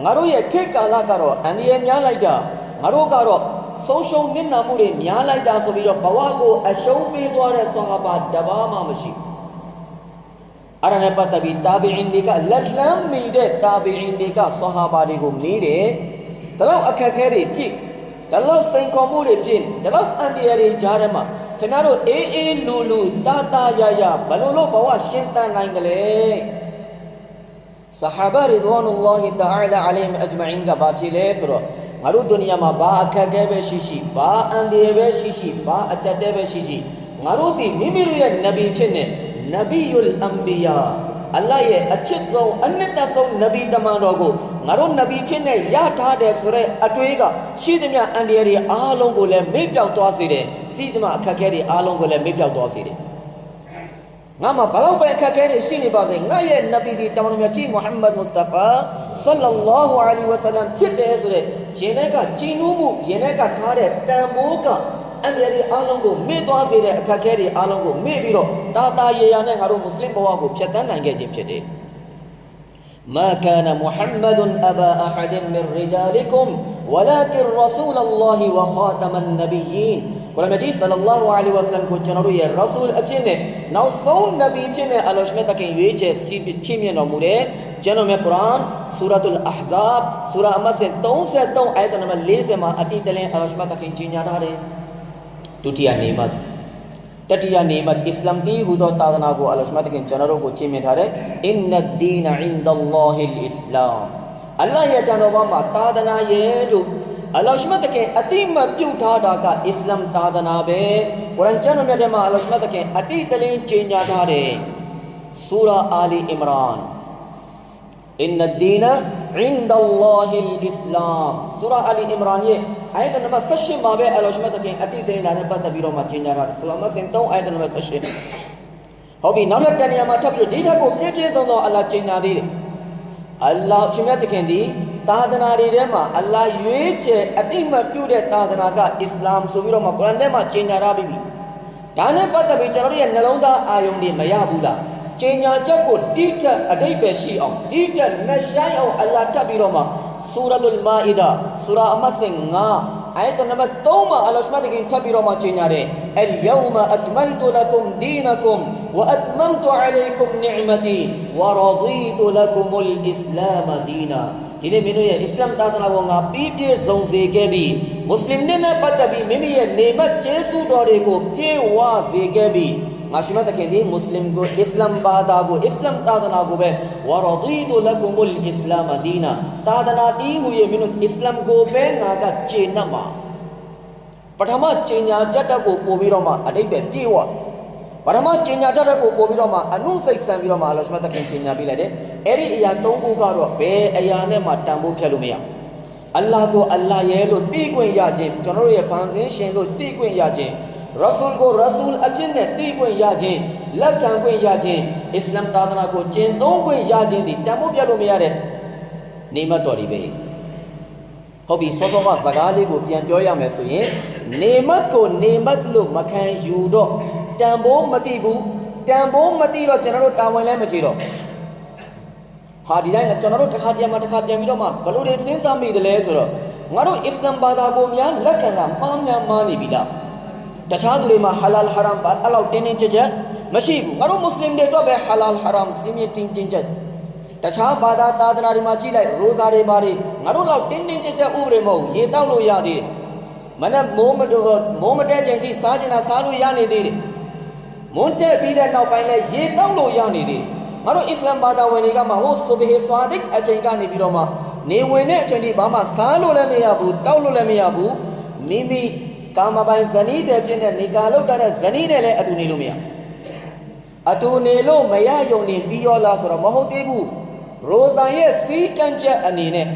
ငါတို့ရဲ့ခေတ်ကာလကတော့အန္တရာယ်များလိုက်တာငါတို့ကတော့ဆုံးရှုံးနစ်နာမှုတွေများလိုက်တာဆိုပြီးတော့ဘဝကိုအရှုံးပေးသွားတဲ့ဆဟာဘာတပါးမှမရှိအဲ့ဒါနဲ့ပတ်သက်ပြီးတာဘီအင်တွေကလက်လှမ်းမီတဲ့တာဘီအင်တွေကဆဟာဘာတွေကိုမေးတယ်ဒါလောက်အခက်ခဲတွေပြည့်ဒါလောက်စိန်ခေါ်မှုတွေပြည့်ဒါလောက်အန္တရာယ်တွေကြားထဲမှာခင်ဗျားတို့အေးအေးလူလူတာတာရရဘယ်လိုလုပ်ဘဝရှင်းတန်နိုင်ကြလဲဆဟာဘာရီဒဝါနုလာဟီတအာလာအလိုင်ဟင်အဂျမအီန်ကဘာဖြစ်လဲဆိုတော့ငါတို့ဒုနီယာမှာဘာအခက်ခဲပဲရှိဘာအန္တရာယ်ပဲရှိဘာအချက်တဲပဲရှိငါတို့ဒီမိမိတို့ရဲ့နဗီဖြစ်နေနဗီယုလ်အမ်ဘီယာအလ္လာဟ်ရဲ့အချစ်ဆုံးအနှစ်သက်ဆုံးနဗီတမန်တော်ကိုငါတို့နဗီဖြစ်နေရထားတယ်ဆိုတဲ့အတွေးကရှိသမျှအန္တရာယ်တွေအားလုံးကိုလည်းမေ့ပြောက်သွားစေတယ်စီးသမျှအခက်အခဲတွေအားလုံးကိုလည်းမေ့ပြောက်သွားစေတယ်ငါမှာဘလောက်ပဲအခက်အခဲတွေရှိနေပါစေငါရဲ့နဗီဒီတမန်တော်မြတ်ကြီးမုဟမ္မဒ်မုစတာဖာဆလ္လာလာဟူအလိုင်ဝါဆလမ်ဖြစ်တယ်ဆိုတဲ့ရင်ထဲကကြည်နူးမှုရင်ထဲကထားတဲ့တန်ဖိုးကအန္တရာယ်တွေအားလုံးကိုမေ့သွားစေတဲ့အခက်အခဲတွေအားလုံးကိုမေ့ပြီးတော့တာတာရေရာနဲ့ငါတို့မွတ်စလင်ဘဝကိုဖျက်ဆီးနိုင်ခဲ့ခြင်းဖြစ်တယ် ما كان محمد أبا أحد من رجالكم ولكن رسول الله وخاتم النبيين ကုရ်အာန်မဂျီဒ် sallallahu alaihi wasallam ကိုကျွန်တော်တို့ရဲ့ rasul အဖြစ်နဲ့နောက်ဆုံးနဗီဖြစ်နဲ့အလ္လာဟ်ရှမြတ်တခင်ရွေးချယ်ချီးမြှင့်တော်မူတဲ့ကျွန်တော်ရဲ့ကုရ်အာန် Suratul Ahzab ဆူရာအမှတ်စဉ်33အာယတ်နံပါတ်40မှာအတိတ်လင်းအလ္လာဟ်ရှမြတ်တခင်ကြီးညာထားတယ်ဒုတိယနေမတ်တတိယနေမတ်အစ္စလာမ်တီးဟူသောသာသနာကိုအလ္လာဟ်ရှမြတ်တခင်ကျွန်တော်တို့ကိုချီးမြှင့်ထားတယ်အင်နဒ်ဒီနအင်ဒလ္လာဟီလ်အစ္စလာမ်အလ္လာဟ်ရဲ့တန်တော်ဘာမှာသာသနာရဲ့လို့အလ္လာဟ်ရှမြတ်တခင်အတိမတ်ပြုထားတာကအစ္စလာမ်သာသနာပဲကုရ်အာန်ကျမ်းတော်မြတ်ထဲမှာအလ္လာဟ်ရှမြတ်တခင်အတိတ်လင်းကြီးညာထားတယ်ဆူရာအာလီအီမရန်အင်နဒ်ဒီနအင်ဒလ္လာဟီလ်အစ္စလာမ်ဆူရာအာလီအီမရန်ရဲ့အာယတ်နံပါတ်18မှာပဲအလ္လာဟ်ရှမြတ်တခင်အတိတ်လင်းလာတဲ့ပတ်သက်ပြီးတော့မှကြီးညာထားတယ်ဆူရာအမှတ်စဉ်3အာယတ်နံပါတ်18ဟုတ်ပြီနောက်ထပ်တန်ရာမှာထပ်ပြီးဒီထက်ကိုပြည့်ပြည့်စုံစုံအလ္လာဟ်ကြီးညာသေးတယ်အလ္လာဟ်ရှမြတ်တခင်ဒီသာသနာတွေထဲမှာအလ္လာဟ်ရွေးချယ်အတိမတ်ပြုတဲ့သာသနာကအစ္စလာမ်ဆိုပြီးတော့မှကုရ်အာန်ထဲမှာကြီးညာထားပြီးပြီဒါနဲ့ပတ်သက်ပြီးကျွန်တော်တို့ရဲ့နှလုံးသားအာယုံတွေမရဘူးလားကြီးညာချက်ကိုတိကျအတိတ်ပဲရှိအောင်တိကျနှဆိုင်အောင်အလ္လာဟ်တက်ပြီးတော့မှဆူရာတုလ်မာအီဒါဆူရာအမှတ်စဉ်9အာယတ်နံပါတ်3မှာအလ္လာဟ်ရှမြတ်တခင်ထပ်ပြီးတော့မှကြီးညာတယ်အလ်ယောမအကမလ်တူလကုမ်ဒီနကုမ်ဝအတမမ်တူအလိုင်ကုမ်နိအမတီဝရဒီတူလကုမ်အလ်အစ္စလာမ်ဒီနာဒီနေ့မင်းတို့ရဲ့အစ္စလာမ်သာသနာကိုငါပြည့်ပြည့်စုံစေခဲ့ပြီးမွတ်စလင်နဲ့ပတ်သက်ပြီးမိမိရဲ့နေမတ်ကျေးဇူးတော်တွေကိုပြည့်ဝစေခဲ့ပြီးငါရှမြတ်တခင်ဒီမွတ်စလင်ကိုအစ္စလာမ်ဘာသာကိုအစ္စလာမ်သာသနာကိုပဲဝရဒီတူလကုမ်အလ်အစ္စလာမ်ဒီနာသာသနာတီးဟူရဲ့မင်းတို့အစ္စလာမ်ကိုပဲငါကကျေနပ်မှာပထမကျင်ညာချက်တက်ကိုပို့ပြီးတော့မှအတိတ်ပဲပြေဝပထမကျင်ညာချက်တက်ကိုပို့ပြီးတော့မှအနုစိတ်ဆန်ပြီးတော့မှအလ္လာဟ်ရှမြတ်တခင်ကျင်ညာပေးလိုက်တယ်အဲ့ဒီအရာ၃ခုကတော့ဘယ်အရာနဲ့မှတန်ဖိုးဖြတ်လို့မရအလ္လာဟ်ကိုအလ္လာဟ်ရဲ့လို့သိခွင့်ရခြင်းကျွန်တော်တို့ရဲ့ဖန်ဆင်းရှင်လို့သိခွင့်ရခြင်းရဆူလ်ကိုရဆူလ်အဖြစ်နဲ့သိခွင့်ရခြင်းလက်ခံခွင့်ရခြင်းအစ္စလာမ်သာသနာကိုကျင့်သုံးခွင့်ရခြင်းဒီတန်ဖိုးဖြတ်လို့မရတဲ့နေမတ်တော်ဒီပဲဟုတ်ပြီစောစောကစကားလေးကိုပြန်ပြောရမယ်ဆိုရင်နေမတ်ကိုနေမတ်လို့မခံယူတော့တန်ဖိုးမသိဘူးတန်ဖိုးမသိတော့ကျွန်တော်တို့တာဝန်လည်းမကြည့်တော့ဟာဒီတိုင်းကျွန်တော်တို့တစ်ခါတည်းမှာတစ်ခါပြန်ပြီးတော့မှဘလို့တွေစဉ်းစားမိတယ်လဲဆိုတော့ငါတို့အစ္စလာမ်ဘာသာကိုများလက်ခံတာမှားများမှားနေပြီလားတခြားသူတွေမှာဟာလာလ်ဟာရမ်ဘာအဲ့လောက်တင်းတင်းကြပ်ကြပ်မရှိဘူးငါတို့မွတ်စလင်တွေတော့ပဲဟာလာလ်ဟာရမ်စင်းမြင့်တင်းကြပ်တခြားဘာသာသာသနာတွေမှာကြည့်လိုက်ရိုဇာတွေပါတယ်ငါတို့လောက်တင်းတင်းကြပ်ကြပ်ဥပဒေမဟုတ်ရေတောက်လို့ရသေးတယ်မနဲ့မိုးမတဲချိန်ထိစားကျင်တာစားလို့ရနေသေးတယ်မွန်းတက်ပြီးတဲ့နောက်ပိုင်းလဲရေတောက်လို့ရနေသေးတယ်ငါတို့အစ္စလာမ်ဘာသာဝင်တွေကမှဟိုဆူဘဟီဆွာဒစ်အချိန်ကနေပြီးတော့မှနေဝင်တဲ့အချိန်ထိဘာမှစားလို့လည်းမရဘူးတောက်လို့လည်းမရဘူးမိမိကာမပိုင်ဇနီးတဲ့ပြည့်တဲ့နေကာလောက်တဲ့ဇနီးနဲ့လည်းအတူနေလို့မရအတူနေလို့မရယုံနေပြီးရောလားဆိုတော့မဟုတ်သေးဘူးရိုဇာရဲ့စီးကန့်ချက်အနေနဲ့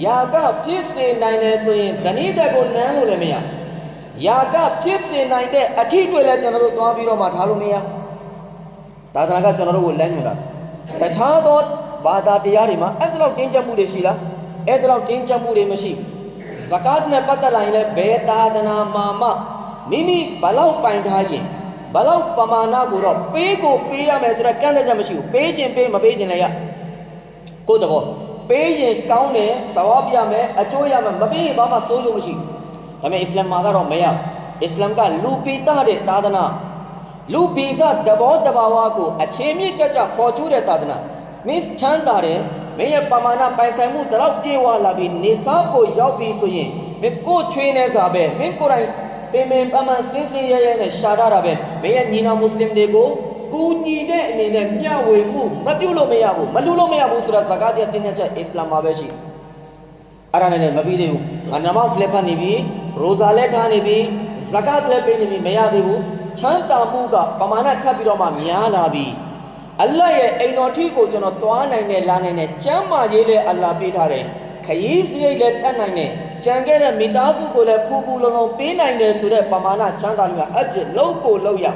ယာကဖြစ်စေနိုင်တယ်ဆိုရင်ဇနီးတဲ့ကိုနမ်းလို့လည်းမရယာကဖြစ်စေနိုင်တဲ့အထီးတွေလည်းကျွန်တော်တို့သွားပြီးတော့မှထားလို့မရသာသနာကကျွန်တော်တို့ကိုလမ်းညွှန်တာတခြားသောဘာသာတရားတွေမှာအဲ့ဒါလောက်တင်းကျပ်မှုတွေရှိလားအဲ့ဒါလောက်တင်းကျပ်မှုတွေမရှိဇကာတ်နဲ့ပတ်သက်လာရင်လည်းဘယ်သာသနာမှာမှမိမိဘလောက်ပိုင်ထားရင်ဘလောက်ပမာဏကိုတော့ပေးကိုပေးရမယ်ဆိုတော့ကန့်တဲ့ချက်မရှိဘူးပေးခြင်းပေးမပေးခြင်းလည်းရကိုယ့်တဘောပေးရင်ကောင်းတယ်သဝါပြမယ်အကျိုးရမယ်မပေးရင်ဘာမှစိုးလို့မရှိဘူးဒါပေမဲ့အစ္စလာမ်မှာကတော့မရအစ္စလာမ်ကလူပိတတဲ့သာသနာလူပိစတဘောတဘာဝကိုအခြေမြင့်ကြကြပေါ်ကျူးတဲ့သာသနာမင်းချမ်းသာတယ်မင်းရဲ့ပမာဏပိုင်ဆိုင်မှုတလောက်ပြေဝလာပြီးနေစားကိုရောက်ပြီးဆိုရင်မင်းကိုချွေးနေစားပဲမင်းကိုယ်တိုင်ပင်ပန်းစင်းစင်းရဲရဲနဲ့ရှာတာပဲမင်းရဲ့ညီနောင်မွတ်စလင်တွေကိုကူညီတဲ့အနေနဲ့မျှဝေမှုမပြုလို့မရဘူးမလှူလို့မရဘူးဆိုတာဇကာတ်ရဲ့တင်းကျပ်အစ္စလာမ်မှာပဲရှိအဲ့ဒါနဲ့မပြီးသေးဘူးငါနမတ်လည်းဖတ်နေပြီရိုဇာလည်းထားနေပြီဇကာတ်လည်းပေးနေပြီမရသေးဘူးချမ်းသာမှုကပမာဏထပ်ပြီးတော့မှများလာပြီအလ္လာဟ်ရဲ့အိမ်တော်ထီကိုကျွန်တော်သွားနိုင်တယ်လာနိုင်တယ်ကျမ်းမာရေးလည်းအလ္လာဟ်ပေးထားတယ်ခရီးစရိတ်လည်းတတ်နိုင်တယ်ကြံခဲ့တဲ့မိသားစုကိုလည်းဖူဖူလုံလုံပေးနိုင်တယ်ဆိုတဲ့ပမာဏချမ်းသာမှုကအကျလုံးကိုလုံးရ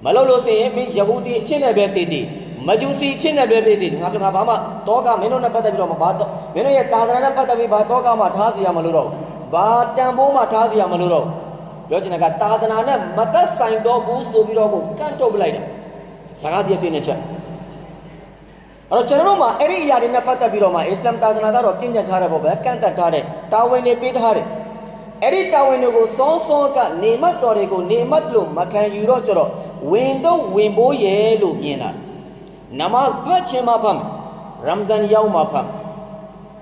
မလုံးလို့ဆိုရင်မင်းယဟူဒီအဖြစ်နဲ့ပဲတည်တည်မဂျူစီအဖြစ်နဲ့ပဲတည်တည်ငါဘာမှတောကမင်းတို့နဲ့ပတ်သက်ပြီးတော့ဘာတော့မင်းတို့ရဲ့တာသနာနဲ့ပတ်သက်ပြီးဘာတောကမှထားစီရမလို့တော့ဘာတန်ဖိုးမှထားစီရမလို့တော့ပြောချင်တာကတာသနာနဲ့မသက်ဆိုင်တော့ဘူးဆိုပြီးတော့ကိုကန့်ထုတ်ပလိုက်တာစကားပြည့်ပြည့်နဲ့ချက် တော့ကျွန်တော်တို့မှာအဲ့ဒီအရာတွေနဲ့ပတ်သက်ပြီးတော့မှအစ္စလာမ်သာသနာကတော့ပြည့်ညတ်ထားတဲ့ဘောပဲကန့်သက်ထားတဲ့တာဝန်တွေပေးထားတယ်အဲ့ဒီတာဝန်တွေကိုစောစောကနေမတ်တော်တွေကိုနေမတ်လို့မခံယူတော့ကြတော့ဝင်တော့ဝင်ဖို့ရဲ့လို့မြင်တာနမတ်ဖတ်ခြင်းမှာဖတ်ရမ်ဇန်ရောက်မှာဖတ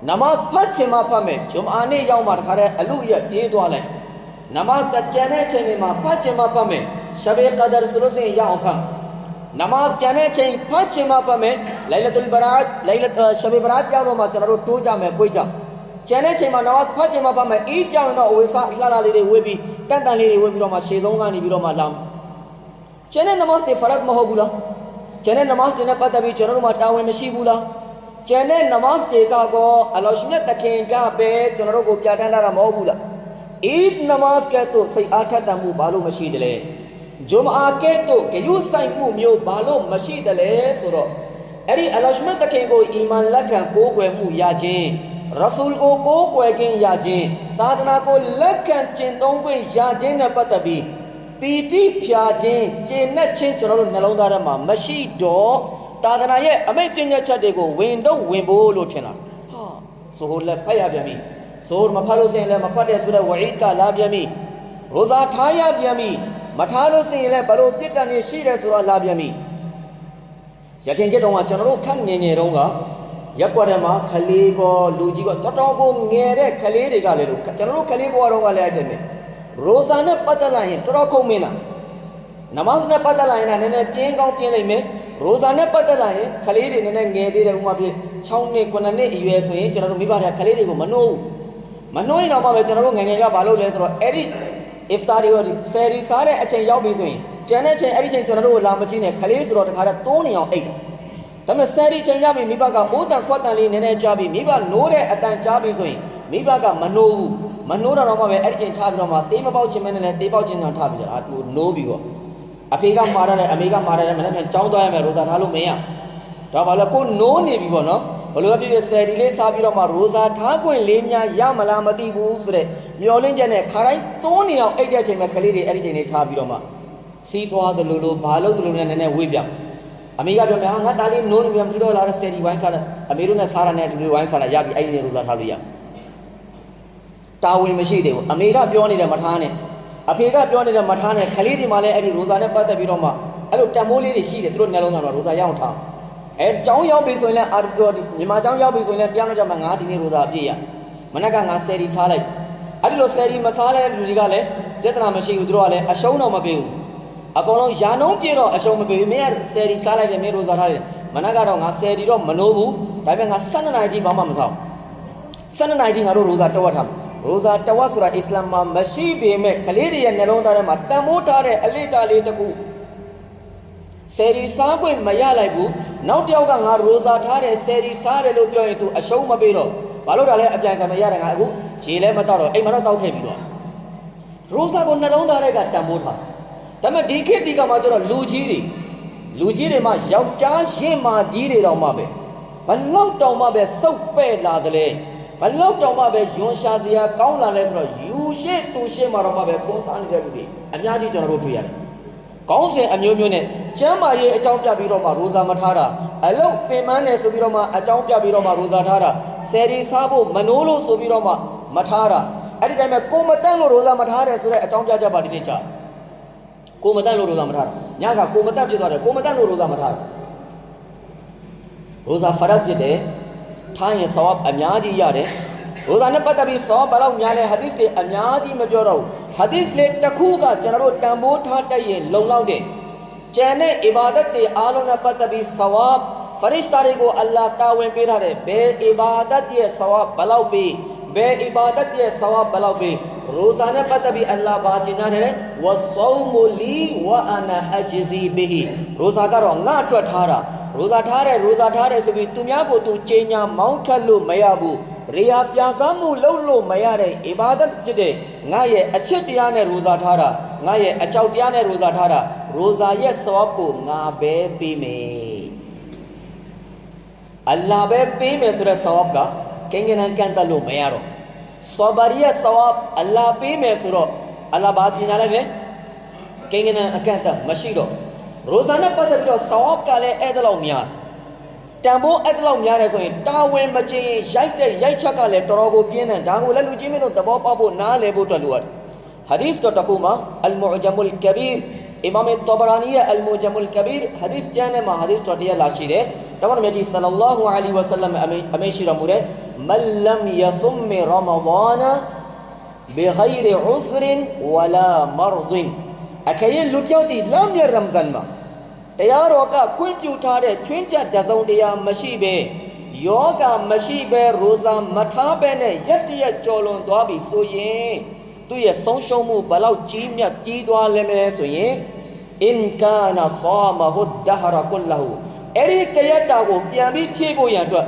်နမတ်ဖတ်ခြင်းမှာဖတ်မယ်ဂျုမအာနေ့ရောက်မှာတခါတည်းအလူရဲ့ပြေးသွားလိုက်နမတ်ကျန်တဲ့အချိန်တွေမှာဖတ်ခြင်းမှာဖတ်မယ်ရှဘေကဒ်ဆိုလို့စရင်ရအောင်ဖတ်နမတ်ကျန်တဲ့အချိန်ဖတ်ခြင်းမှာဖတ်မယ်လိုင်လတ်တုလ်ဘရာတ်ရှဘေဘရာတ်ရောက်တော့မှကျွန်တော်တို့တိုးကြမယ်ကိုကြကျန်တဲ့ချိန်မှာနမတ်ဖတ်ခြင်းမှာဖတ်မယ်အေးကြောင်တော့အဝေစာလှလာလေးတွေဝေးပြီးတန်တန်လေးတွေဝေးပြီးတော့မှရှေ့ဆုံးကနေပြီးတော့မှလောင်းကျန်တဲ့နမတ်တွေဖရတ်မဟုတ်ဘူးလားကျန်တဲ့နမတ်တွေနဲ့ပတ်သက်ပြီးကျွန်တော်တို့မှာတာဝန်မရှိဘူးလားကျန်တဲ့နမတ်တွေကတော့အလ္လာဟ်ရှင်တခင်ကပဲကျွန်တော်တို့ကိုပြဋ္ဌာန်းတာမဟုတ်ဘူးလားအေးနမတ်ကဲ့သို့စိတ်အားထက်သန်မှုဘာလို့မရှိတယ်လဲဂျုမအာကဲ့သို့ဂရုစိုက်မှုမျိုးဘာလို့မရှိတယ်လဲဆိုတော့အဲ့ဒီအလ္လာဟ်ရှင်တခင်ကိုအီမန်လက်ခံကိုးကွယ်မှုရခြင်းရဆူလ်ကိုကိုးကွယ်ခြင်းရခြင်းသာသနာကိုလက်ခံကျင့်သုံးခွင့်ရခြင်းနဲ့ပတ်သက်ပြီးပီတိဖြာခြင်းကျင့်နဲ့ခြင်းကျွန်တော်တို့နှလုံးသားထဲမှာမရှိတော့သာသနာရဲ့အမိန့်ပြည့်ညတ်ချက်တွေကိုဝင်တော့ဝင်ဖို့လို့ထင်တာဟာဆိုဟိုလက်ဖတ်ရပြန်ပြီဆိုမဖတ်လို့စရင်လည်းမဖတ်တဲ့ဆိုတဲ့ဝအိဒ်ကလာပြန်ပြီရိုဇာထားရပြန်ပြီမထားလို့စရင်လည်းဘလို့ပြစ်ဒဏ်တွေရှိတယ်ဆိုတော့လာပြန်ပြီရခင်ကျတော့ကကျွန်တော်တို့ခက်ငယ်ငယ်တုန်းကရက်ွက်ထဲမှာခလေးကောလူကြီးကောတော်တော်ကိုငယ်တဲ့ခလေးတွေကလည်းလို့ကျွန်တော်တို့ခလေးဘဝတုန်းကလည်းအဲ့တဲ့ရိုဇာနဲ့ပတ်သက်လာရင်တော်တော်ခုံမင်းတာနမတ်နဲ့ပတ်သက်လာရင်လည်းနည်းနည်းပြင်းကောင်းပြင်းလိုက်မယ်ရိုဇာနဲ့ပတ်သက်လာရင်ခလေးတွေနည်းနည်းငယ်သေးတယ်ဥမာပြ6နှစ်9နှစ်အရွယ်ဆိုရင်ကျွန်တော်တို့မိဘတွေကခလေးတွေကိုမနှိုးရင်တော့မှပဲကျွန်တော်တို့ငယ်ငယ်ကဘာလုပ်လဲဆိုတော့အဲ့ဒီ iftar တွေဆယ်ရီစားတဲ့အချိန်ရောက်ပြီဆိုရင်ကျန်တဲ့အချိန်အဲ့ဒီချိန်ကျွန်တော်တို့ကိုလာမကြည့်နဲ့ခလေးဆိုတော့တခါတည်း3နေအောင်အိတ်တယ်ဒါပေမဲ့ဆယ်ရီချိန်ရပြီမိဘကအိုးတန်ခွက်တန်လေးနည်းနည်းကြားပြီးမိဘနိုးတဲ့အတန်ကြားပြီးဆိုရင်မိဘကမနိုးဘူးမနိုးတော့မှပဲအဲ့ဒီချိန်ထားပြီးတော့မှသေးမပေါက်ချင်းမဲနဲ့သေးပေါက်ချင်းဆောင်ထားပြီးတော့သူနိုးပြီးတော့အဖေကမှားရတယ်အမေကမှားရတယ်မနေ့ကကြောင်းသွားရမယ်ရိုဇာထားလို့မရတော့ဘာလဲကိုနိုးနေပြီပေါ့နော်ဘလို့ဖြစ်ဖြစ်ဆယ်ဒီလေးစားပြီးတော့မှရိုဇာထားခွင့်လေးများရမလားမသိဘူးဆိုတဲ့မျောလင်းချက်နဲ့ခါတိုင်း3နေအောင်အိတ်တဲ့ချိန်မှာခလေးတွေအဲ့ဒီချိန်လေးထားပြီးတော့မှစီးသွားတယ်လို့ဘာလို့တယ်လို့နည်းနည်းဝေးပြအမေကပြောမယ်ဟာငါတားလေးနိုးနေပြန်ထူတော့လာတဲ့ဆယ်ဒီဝိုင်းစားတယ်အမေတို့နဲ့စားရတဲ့ဒီလိုဝိုင်းစားလာရပြီအဲ့ဒီရိုဇာထားလို့ရတာဝန်မရှိသေးဘူးအမေကပြောနေတယ်မထားနဲ့အဖေကပြောနေတယ်မထားနဲ့ခလေးတွေမှလည်းအဲ့ဒီရိုဇာနဲ့ပတ်သက်ပြီးတော့မှအဲ့လိုတန်မိုးလေးတွေရှိတယ်သူတို့နှလုံးသားမှာရိုဇာရအောင်ထားအဲကျောင်းရောက်ပြီဆိုရင်လည်းမြန်မာကျောင်းရောက်ပြီဆိုရင်လည်းတရားတော်ကြမှာငါဒီနေ့ရိုဇာအပြည့်ရမနက်ကငါဆယ်ဒီစားလိုက်အဲ့ဒီလိုဆယ်ဒီမစားတဲ့လူတွေကလည်းပြဿနာမရှိဘူးသူတို့ကလည်းအရှုံးတော့မပေးဘူးအကုန်လုံးယာနှုံးပြေတော့အရှုံးမပေးဘူးမင်းကဆယ်ဒီစားလိုက်တယ်မင်းရိုဇာထားတယ်မနက်ကတော့ငါဆယ်ဒီတော့မနိုးဘူးဒါပေမဲ့ငါ12နာရီကြီးဘာမှမစားဘူး12နာရီကြီးငါတို့ရိုဇာတဝတ်ထားရိုဇာတဝတ်ဆိုတာအစ္စလာမ်မှာမရှိပေမဲ့ကလေးတွေရဲ့နှလုံးသားထဲမှာတန်ဖိုးထားတဲ့အလေးတာလေးတစ်ခုဆယ်ဒီစားခွင့်မရလိုက်ဘူးနောက်တစ်ယောက်ကငါရိုဇာထားတယ်ဆယ်ဒီစားတယ်လို့ပြောရင်သူအရှုံးမပေးတော့ဘာလို့ဒါလဲအပြိုင်ဆိုင်မရတယ်ငါအခုရေလဲမတော့အိမ်မှာတော့တောက်ခဲ့ပြီးတော့ရိုဇာကိုနှလုံးသားထဲကတန်ဖိုးထားဒါပေမဲ့ဒီခေတ်ဒီကမှာကျတော့လူကြီးတွေမှာယောက်ျားရင့်မာကြီးတွေတောင်မှပဲဘလောက်တောင်မှပဲစုပ်ပဲ့လာတယ်လေဘလောက်တောင်မှပဲယွန်ရှာစရာကောင်းလာလဲဆိုတော့ယူရှိသူရှိမှာတော့မှပဲပုံစားနေတဲ့လူတွေအများကြီးကျွန်တော်တို့တွေ့ရတယ်။ကောင်းစဉ်အမျိုးမျိုးနဲ့ကျမ်းမာရေးအကြောင်းပြပြီးတော့မှရိုဇာမထားတာအလုတ်ပင်ပန်းတယ်ဆိုပြီးတော့မှအကြောင်းပြပြီးတော့မှရိုဇာထားတာဆယ်ရီစားဖို့မနိုးလို့ဆိုပြီးတော့မှမထားတာအဲ့ဒီတိုင်းမှာကိုမတန့်လို့ရိုဇာမထားတယ်ဆိုတဲ့အကြောင်းပြချက်ပါဒီနေ့ချကိုမတန့်လို့ရိုဇာမထားတာညကကိုမတန့်ပြသွားတယ်ကိုမတန့်လို့ရိုဇာမထားရိုဇာဖရတ်ဖြစ်တယ်ထားရင်ဆဝပ်အများကြီးရတယ်ရိုဇာနဲ့ပတ်သက်ပြီးဆဝပ်ဘယ်လောက်များလဲဟာဒီသ်တွေအများကြီးမပြောတော့ဘူးဟာဒီသ်လေးတစ်ခုကကျွန်တော်တို့တန်ဖိုးထားတတ်ရင်လုံလောက်တယ်ကျန်တဲ့အီဘာဒတ်တွေအားလုံးနဲ့ပတ်သက်ပြီးဆဝပ်ဖရစ်တာတွေကိုအလ္လာဟ်တာဝန်ပေးထားတယ်ဘယ်အီဘာဒတ်ရဲ့ဆဝပ်ဘယ်လောက်ပေးဘယ်အီဘာဒတ်ရဲ့ဆဝပ်ဘယ်လောက်ပေးရိုဇာနဲ့ပတ်သက်ပြီးအလ္လာဟ်ဘာကျင်တယ်ဝါဆောမူလီဝါအနာအဂျဇီဘီဟီရိုဇာကတော့ငါအတွက်ထားတာရိုဇာထားတယ်ဆိုပြီးသူများကိုသူကြေညာမောင်းခတ်လို့မရဘူးရေယာပြာစားမှုလုပ်လို့မရတဲ့အီဘာဒတ်ဖြစ်တဲ့ငါရဲ့အချစ်တရားနဲ့ရိုဇာထားတာငါရဲ့အကြောက်တရားနဲ့ရိုဇာထားတာရိုဇာရဲ့ဆဝပ်ကိုငါပဲပေးမယ်အလ္လာဟ်ပဲပေးမယ်ဆိုတဲ့ဆဝပ်ကကိန်းကနန်ကန်တလို့မရတော့ဆဘာရီရဲ့ဆဝပ်အလ္လာဟ်ပေးမယ်ဆိုတော့အလ္လာဟ်ဘာပြင်လာလိုက်လဲကိန်းကနန်အကန့်အသတ်မရှိတော့ရိုဇာနဲ့ပတ်သက်ပြီးတော့ဆဝပ်ကလည်းအဲ့ဒါလောက်များ တန်ဖိုးအဲ့လောက်များတယ်ဆိုရင်တာဝန်မကျင်ရိုက်တဲ့ရိုက်ချက်ကလည်းတော်တော်ကိုပြင်းတယ်ဒါကိုလည်းလူကြီးမင်းတို့သဘောပေါက်ဖို့နားလည်ဖို့အတွက်လိုအပ်ဟာဒီစ်တော်တခုမှာအလ်မူဂျမ်မုလ်ကဘီရ်အီမာမ်တောဘရာနီရဲ့အလ်မူဂျမ်မုလ်ကဘီရ်ဟာဒီစ်ကျမ်းထဲမှာဟာဒီစ်တော်တရားလာရှိတယ်တမန်တော်မြတ်ကြီးဆလ္လာလာဟူအလိုင်ဝါဆလမ်အမိန့်ရှိတော်မူတဲ့မန်လမ်ယဆုမ်မီရမဒာနဘီဂိုင်ရ်ဥစရ်ဝလာမရဒ်အခါလူတယောက်ဒီလမ်းရရမ်ဇန်မှာတရားတော်ကခွင့်ပြုထားတဲ့ချွင်းချက်တစုံတရာမရှိဘဲယောဂမရှိဘဲရိုဇာမထားဘဲနဲ့ရက်တရက်ကြော်လွန်သွားပြီဆိုရင်သူ့ရဲ့ဆုံးရှုံးမှုဘလောက်ကြီးမြတ်ကြီးသွားလဲမလဲဆိုရင်အင်ကာနာဆာမဟူဒဟရကုလဟူအဲ့ဒီတရက်တာကိုပြန်ပြီးဖြည့်ဖို့ရန်အတွက်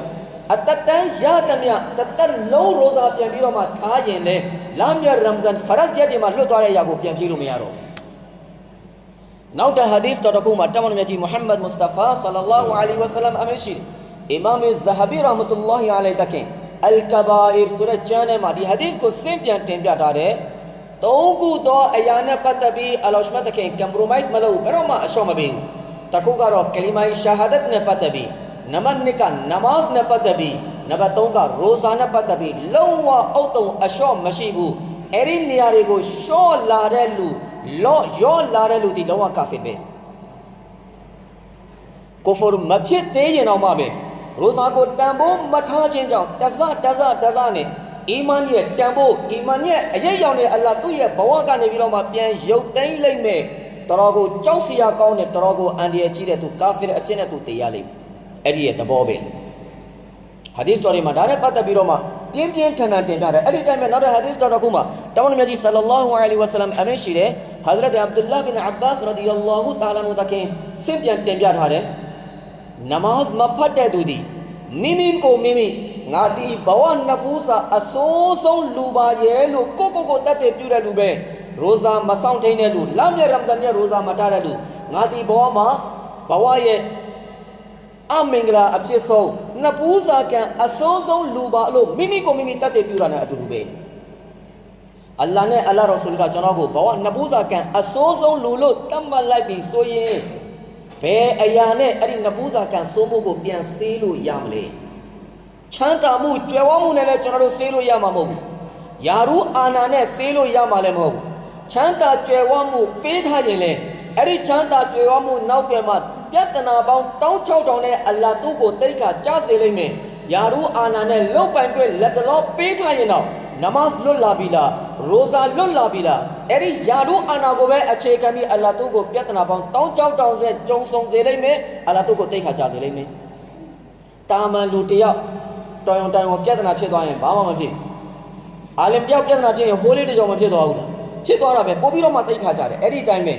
အတတန်ရသမျှတသက်လုံးရိုဇာပြန်ပြီးတော့မှထားရင်လေလာမြရမ်ဇန်ဖရတ်ရက်ဒီမှာလွတ်သွားတဲ့အရာကိုပြန်ဖြည့်လို့မရတော့နောက်တဲ့ဟာဒီစ်တော်တခုမှာတမန်တော်မြတ်ကြီးမုဟမ္မဒ်မုစတဖာဆလ္လာလာဟူအလိုင်ဝါဆလမ်အမိန့်ရှိအီမာမ်ဇဟဘီရဟ်မတ်တူလာဟီအလိုင်တခင်အလ်ကဘာအီရ်ဆိုတဲ့ကျမ်းထဲမှာဒီဟာဒီစ်ကိုစင်ပြန်တင်ပြထားတဲ့သုံးခုသောအရာနဲ့ပတ်သက်ပြီးအလောရှမတ်တခင် compromise မလုပ်ဘယ်တော့မှအရှော့မပေးဘူးတခုကတော့ကလီမာရှာဟာဒတ်နဲ့ပတ်သက်ပြီးနံပါတ်2ကနမာဇ်နဲ့ပတ်သက်ပြီးနံပါတ်3ကရိုဇာနဲ့ပတ်သက်ပြီးလုံးဝအုတ်တုံအရှော့မရှိဘူးအဲ့ဒီနေရာတွေကိုရှော့လာတဲ့လူရောလာတဲ့လူဒီလုံးဝကာဖီပဲကိုဖာမဖြစ်သေးရင်တော့မှပဲရိုဇာကိုတန်ဖိုးမထားခြင်းကြောင့်တစနဲ့အီမန်ရဲ့တန်ဖိုးအီမန်ရဲ့အရေးရောက်နေအလ္လာဟ်သူ့ရဲ့ဘဝကနေပြီးတော့မှပြန်ရုပ်သိမ်းလိမ့်မယ်တော်တော်ကိုကြောက်စရာကောင်းတဲ့တော်တော်ကိုအန်ဒီရကြီးတဲ့သူကာဖီအဖြစ်နဲ့သူတည်ရလိမ့်မယ်အဲ့ဒီရဲ့သဘောပဲဟာဒီစ်တော်တွေမှာဒါနဲ့ပတ်သက်ပြီးတော့မှပြင်းပြင်းထန်ထန်တင်ပြတယ်အဲ့ဒီတိုင်းမှာနောက်တဲ့ဟာဒီစ်တော်တစ်ခုမှာတမန်တော်မြတ်ကြီးဆလ္လာလာဟူအလိုင်ဝါဆလမ်အမိန့်ရှိတယ်ဟာဇရတ်အဗ်ဒူလာဘင်အဘာ့စ်ရဒီယလ္လာဟူတအာလာနူတခင်စင်ပြန်တင်ပြထားတယ်နမာဇ်မဖတ်တဲ့သူဒီမိမိကိုမိမိငါဒီဘဝနှစ်ပူးစာအစိုးဆုံးလူပါရဲ့လို့ကိုတတ်တဲ့ပြုတဲ့လူပဲရိုဇာမဆောင်ထိန်တဲ့လူလာမြရမ်ဇန်ရဲ့ရိုဇာမထားတဲ့လူငါဒီဘဝမှာဘဝရဲ့အမင်္ဂလာအဖြစ်ဆုံးနှစ်ပူးစာကံအစိုးဆုံးလူပါလို့မိမိကိုမိမိတတ်တဲ့ပြုတာနဲ့အတူတူပဲအလ္လာဟ်နဲ့အလ္လာဟ်ရဆူလ်ကကျွန်တော်ကိုဘဝနှစ်ပူးစာကံအစိုးဆုံးလူလို့တတ်မှတ်လိုက်ပြီဆိုရင်ဘယ်အရာနဲ့အဲ့ဒီနှစ်ပူးစာကံစိုးမှုကိုပြန်ဆေးလို့ရမလဲချမ်းသာမှုကြွယ်ဝမှုနဲ့လည်းကျွန်တော်တို့ဆေးလို့ရမှာမဟုတ်ဘူးယာရုအာနာနဲ့ဆေးလို့ရမှာလည်းမဟုတ်ဘူးချမ်းသာကြွယ်ဝမှုပေးထားရင်လည်းအဲ့ဒီချမ်းသာကြွယ်ဝမှုနောက်ကမှပြဿနာပေါင်း16000နဲ့အလ္လာဟ်သူ့ကိုတိတ်ခါကြားစေလိမ့်မယ်ယာရုအာနာနဲ့လုတ်ပိုင်ခွင့်လက်တော်ပေးထားရင်တော့နမတ်လွတ်လာပြီလားရိုဇာလွတ်လာပြီလားအဲ့ဒီယာရုအာနာကိုပဲအခြေခံပြီးအလ္လာဟ်သူ့ကိုပြဿနာပေါင်း16000နဲ့ကြုံဆုံစေလိမ့်မယ်အလ္လာဟ်သူ့ကိုတိတ်ခါကြားစေလိမ့်မယ်တာမန်လူတယောက်တော်ရုံတိုင်ကိုပြဿနာဖြစ်သွားရင်ဘာမှမဖြစ်အာလင်တယောက်ပြဿနာဖြစ်ရင်ဟိုးလေးတကြောင်မဖြစ်သွားဘူးလားဖြစ်သွားတာပဲပို့ပြီးတော့မှတိတ်ခါကြတယ်အဲ့ဒီတိုင်းပဲ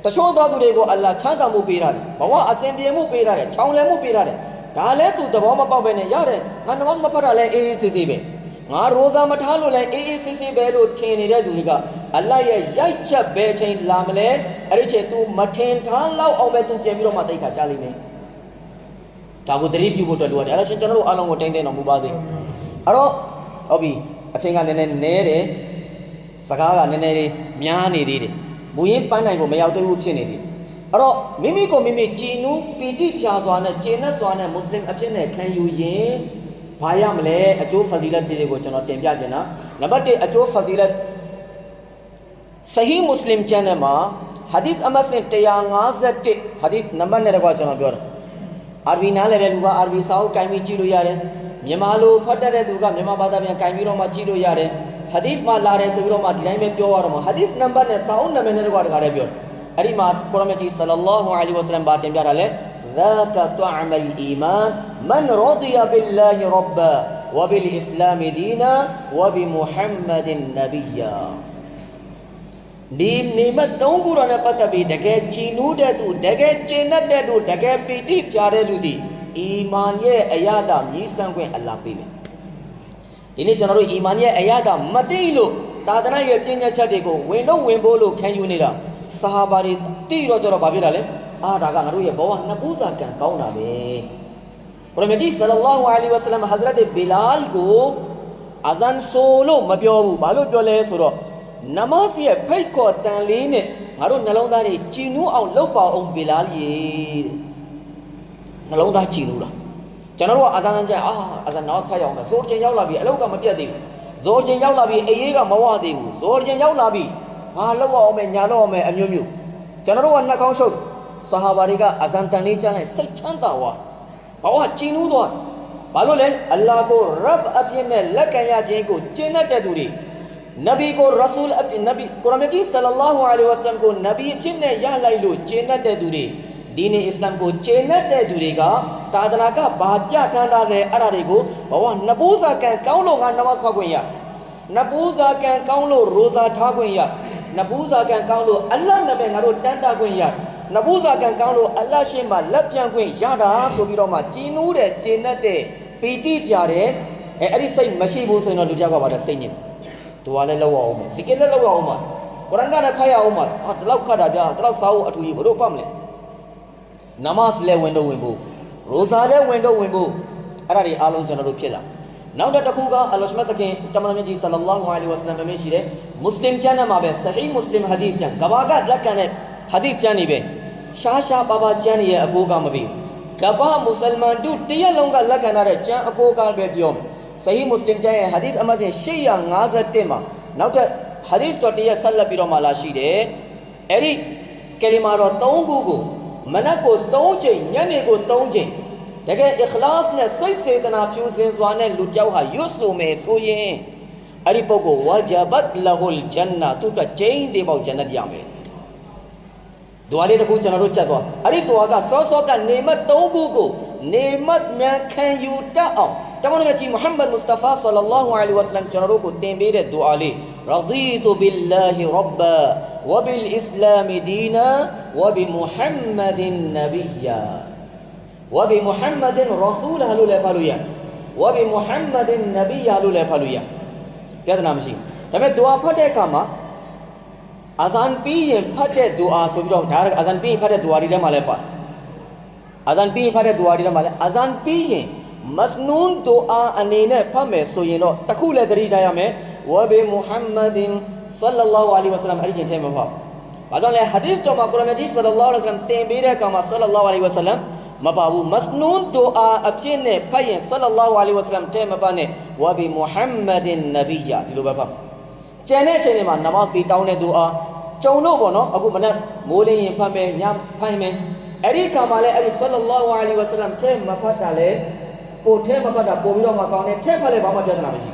တချို့သောသူတွေကိုအလ္လာဟ်ချမ်းသာမှုပေးတာတယ်ဘဝအစဉ်ပြေမှုပေးတာတယ်ချောင်းလဲမှုပေးတာတယ်ဒါလည်းသူသဘောမပေါက်ပဲနဲ့ရတယ်ငါနမတ်မဖတ်တာလဲအေးအေးဆေးဆေးပဲငါရိုဇာမထားလို့လဲအေးအေးဆေးဆေးပဲလို့ထင်နေတဲ့သူတွေကအလ္လာဟ်ရဲ့ရိုက်ချက်ပဲချိန်လာမလဲအဲ့ဒီချိန် तू မထင်ထားလောက်အောင်ပဲ तू ပြန်ပြီးတော့မှတိတ်ခါကြလိမ့်မယ်ဒါကိုသတိပြုဖို့အတွက်လိုရတယ်အဲ့ဒါရှင်ကျွန်တော်တို့အားလုံးကိုတိုင်းတော်မူပါစေအဲ့တော့ဟုတ်ပြီအချိန်ကနည်းနည်းနဲတယ်စကားကနည်းနည်းလေးများနေသေးတယ်မူရင်းပန်းနိုင်ဖို့မရောက်သေးဘူးဖြစ်နေသေးအဲ့တော့မိမိကိုမိမိကြည်နူးပီတိဖြာစွာနဲ့ကျေနပ်စွာနဲ့မွတ်စလင်အဖြစ်နဲ့ခံယူရင်ဘာရမလဲအကျိုးဖဇီလတ်တွေကိုကျွန်တော်တင်ပြချင်တာနံပါတ်1အကျိုးဖဇီလတ်ဆဟီမွတ်စလင်ကျမ်းထဲမှာဟာဒီသ်အမတ်စဉ်151ဟာဒီသ်နံပါတ်နဲ့တကွာကျွန်တော်ပြောတာအာရဘီနားလည်တဲ့လူကအာရဘီစာအုပ်ကိုင်ပြီးကြည့်လို့ရတယ်မြန်မာလိုဖတ်တတ်တဲ့သူကမြန်မာဘာသာပြန်ကိုင်ပြီးတော့မှကြည့်လို့ရတယ်ဟာဒီသ်မှာလာတယ်ဆိုပြီးတော့မှဒီတိုင်းပဲပြောရတော့မှာဟာဒီသ်နံပါတ်နဲ့စာအုပ်နာမည်နဲ့တကွာတခါတည်းပြောတယ်အဲ့ဒီမှာကုရ်အာန်ကြီးဆလ္လာလာဟူအလိုင်ဝါဆလမ်ဘာတင်ပြတာလဲ ذاك طعم الإيمان من رضي بالله ربا وبالإسلام دينا وبمحمد نبيا ဒီနေမသုံးခုတော်နဲ့ပတ်သက်ပြီးတကယ်ကြည်နူးတဲ့သူတကယ်ကျင့်တတ်တဲ့သူတကယ်ပီတိဖြာတဲ့လူဒီအီမန်ရဲ့အရာတာမြည်ဆန်းခွင့်အလ္လာဟ်ပေးမယ်ဒီနေ့ကျွန်တော်တို့အီမန်ရဲ့အရာတာမသိလို့သာသနာရဲ့ပြည့်ညတ်ချက်တွေကိုဝင်တော့ဝင်ဖို့လို့ခံယူနေတာဆဟာဘာတွေတိတော့ကြတော့ဘာဖြစ်တာလဲဒါကငါတို့ရဲ့ဘဝနှစ်ပူးစာကံကောင်းတာပဲဘုရားမြတ်ကြီးဆလ္လာလာဟူအလိုင်ဝါဆလမ်ဟဇရတ်ဘီလာလ်ကိုအဇန်ဆိုလို့မပြောဘူးဘာလို့ပြောလဲဆိုတော့နမတ်ရဲ့ဖိတ်ခေါ်တန်လေးနဲ့ငါတို့နှလုံးသားတွေကြည်နူးအောင်လှုပ်ပါအောင်ဘီလာလ်ရေနှလုံးသားကြည်နူးတာ ကျွန်တော်တို့ကအဇန်ကြအဇန်နောက်ဖတ်ရအောင်မယ်ဇိုးချင်းရောက်လာပြီအလောက်ကမပြတ်သေးဘူးဇိုးချင်းရောက်လာပြီအေးအေးကမဝသေးဘူးဇိုးချင်းရောက်လာပြီဘာလောက်အောင်မယ်ညာလောက်အောင်မယ်အမျိုးမျိုးကျွန်တော်တို့ကနှက်ခေါင်းရှုပ်ဆဟာဘာတွေကအဇန်တန်လေးချမ်းလိုက်စိတ်ချမ်းသာဝါဘာဝကျင်းနူးသွားဘာလို့လဲအလ္လာဟ်ကိုရဘ်အဖြစ်နဲ့လက်ခံရခြင်းကိုကျင့်တတ်တဲ့သူတွေနဗီကိုရဆူလ်အဖြစ်နဗီကုရ်အာန်ကြီးဆလ္လာလာဟူအလိုင်ဝါဆလမ်ကိုနဗီအဖြစ်နဲ့ရလိုက်လို့ကျင့်တတ်တဲ့သူတွေဒီနေ့အစ္စလာမ်ကိုကျင့်တတ်တဲ့သူတွေကသာသနာကဘာပြဋ္ဌာန်းထားတဲ့အဲ့ဒါတွေကိုဘာဝနဘိုးစာကံကောင်းလို့ငါနမတ်ခေါ်ခွင့်ရနဘိုးစာကံကောင်းလို့ရိုဇာထားခွင့်ရနဘိုးစာကံကောင်းလို့အလ္လာဟ်နဘီငါတို့တန်တာခွင့်ရနဘိုးစာကံကောင်းလို့အလ္လာဟ်ရှင်းမှာလက်ပြန်ခွင့်ရတာဆိုပြီးတော့မှကျင်းနိုးတဲ့ကျင့်တတ်တဲ့ပီတိပြတဲ့အဲ့ဒီစိတ်မရှိဘူးဆိုရင်တော့လူကြောက်ကပါတဲ့စိတ်ညစ်သူကလည်းလောက်အောင်မယ်ဇီကလည်းလောက်အောင်မှာကုရ်အာန်ကလည်းဖတ်ရအောင်မှာဒီလောက်ခတ်တာဗျာဒီလောက်စာအုပ်အထူကြီးဘလို့ပတ်မလဲနမတ်လည်းဝင်တော့ဝင်ဖို့ရိုဇာလည်းဝင်တော့ဝင်ဖို့အဲ့ဒါတွေအားလုံးကျွန်တော်တို့ဖြစ်လာနောက်တစ်ခုကအလ္လာဟ်ရှမတ်တခင်တမန်တော်ကြီးဆလ္လာလာဟူအလိုင်ဝါဆလမ်မရှိတဲ့မွတ်စလင်ကျမ်းမှာပဲဆဟီးမွတ်စလင်ဟာဒီသ်ကျမ်းကဘာကလက်ခံတဲ့ဟာဒီသ်ကျမ်းတွေပဲရှားပါပါကျမ်းတွေရဲ့အကိုကမပြီးကဘာမွတ်စလမန်တို့တရက်လုံးကလက်ခံတဲ့ကျမ်းအကိုကပဲပြောမယ်ဆဟီးမွတ်စလင်ကျမ်းရဲ့ဟာဒီသ်အမတ်စဉ်851မှာနောက်ထပ်ဟာဒီသ်တော်တရက်ဆက်လက်ပြီးတော့မှလာရှိတယ်အဲ့ဒီကလီမာတော်3ခုကိုမနက်ကို3ချိန်ညနေကို3ချိန်တကယ်အခလာစ်နဲ့စိတ်စေတနာဖြူစင်စွာနဲ့လူကြောက်ဟာရွတ်ဆိုမယ်ဆိုရင်အဲ့ဒီပုဂ္ဂိုလ်ဝါဂျဘတ်လဟူလ်ဂျန်နာသူတကျင်းဒီပေါက်ဂျန်နတ်ရမယ်ဒွါလေးတစ်ခုကျွန်တော်တို့ချက်သွားအဲ့ဒီဒွါကစောစောကနေမတ်3ခုကိုနေမတ်မြန်ခံယူတတ်အောင်တမန်တော်ကြီးမုဟမ္မဒ်မုစတဖာဆလ္လာလာဟူအလိုင်ဝါဆလမ်ကျွန်တော်တို့ကိုသင်ပေးတဲ့ဒွါလေးရဒီတုဘီလာဟီရဘ္ဘာဝဘီလ်အစ္စလာမီဒီနာဝဘီမုဟမ္မဒ်နဘီယာဝဘီမုဟမ္မဒ်ရဆူလ်ဟလူလေဖာလူယာဝဘီမုဟမ္မဒ်နဘီယာလူလေဖာလူယာပြဿနာမရှိဒါပေမဲ့ဒွါဖတ်တဲ့အခါမှာအာဇန်ပြီးရင်ဖတ်တဲ့ဒူအာဆိုပြီးတော့ဒါအာဇန်ပြီးရင်ဖတ်တဲ့ဒူအာတွေထဲမှာလည်းပါအာဇန်ပြီးရင်ဖတ်တဲ့ဒူအာတွေထဲမှာလည်းအာဇန်ပြီးရင်မစနွန်ဒူအာအနေနဲ့ဖတ်မယ်ဆိုရင်တော့တခုလည်းသတိထားရမယ်ဝဘီမုဟမ္မဒ်ဆလ္လာလာဟူအလိုင်ဝါဆလမ်အဲ့ဒီချိန်ထဲမှာပေါ့ဘာကြောင့်လဲဟာဒီသ်တော်မှာကုရ်အာန်ကြီးဆလ္လာလာဟူအလိုင်ဝါဆလမ်သင်ပေးတဲ့အခါမှာဆလ္လာလာဟူအလိုင်ဝါဆလမ်မပါဘူးမစနွန်ဒူအာအဖြစ်နဲ့ဖတ်ရင်ဆလ္လာလာဟူအလိုင်ဝါဆလမ်ထဲမှာပါနဲ့ဝဘီမုဟမ္မဒ်နဘီယာဒီလိုပဲဖတ်ကျန်တဲ့အချိန်တွေမှာနမတ်ပြီးတောင်းတဲ့ဒူအာကျုံလို့ပေါ့နော်အခုမနေ့မိုးလင်းရင်ဖတ်မယ်ညဖတ်မယ်အဲ့ဒီခါမှာလည်းအဲ့ဒီဆလ္လာလာဟူအလိုင်ဝါဆလမ်ထဲမဖတ်တာလေပို့ထဲမဖတ်တာပို့ပြီးတော့မှကောင်းတယ်ထဲဖတ်လဲဘာမှပြဿနာမရှိ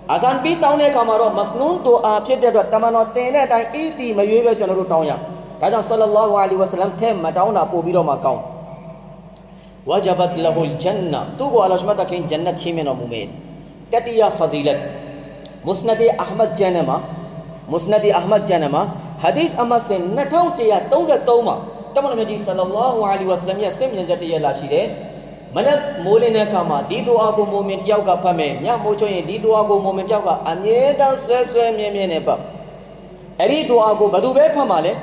အာဇန်ပြီးတောင်းတဲ့ခါမှာတော့မစနွန်ဒူအာဖြစ်တဲ့အတွက်တမန်တော်တင်တဲ့အတိုင်းအီတီမရွေးပဲကျွန်တော်တို့တောင်းရဒါကြောင့်ဆလ္လာလာဟူအလိုင်ဝါဆလမ်ထဲမတောင်းတာပို့ပြီးတော့မှကောင်းဝဂျဘတ်လဟူလ်ဂျန်နာသူကိုအလ္လာဟ်ရှမတ်တခင်ဂျန်နတ်ချီးမြှင့်တော်မူမယ်တတိယဖဇီလတ်မုစနဒ်အဟမဒ်ဂျန်နမှာမုစနဒ်အဟမဒ်ဂျန်နမှာဟာဒီသ်အမတ်စဉ်2133မှာတမန်တော်ကြီးဆလ္လာလာဟူအလိုင်ဝါဆလမ်ရဲ့ဆင့်မြင်ချက်တည်းရလာရှိတယ်မနက်မိုးလင်းတဲ့အခါမှာဒီဒူအာကိုမိုမင်တယောက်ကဖတ်မယ်ညမိုးချုံရင်ဒီဒူအာကိုမိုမင်တယောက်ကအမြဲတမ်းဆွဲဆွဲမြဲမြဲနဲ့ပတ်အဲ့ဒီဒူအာကိုဘယ်သူပဲဖတ်မှာလဲ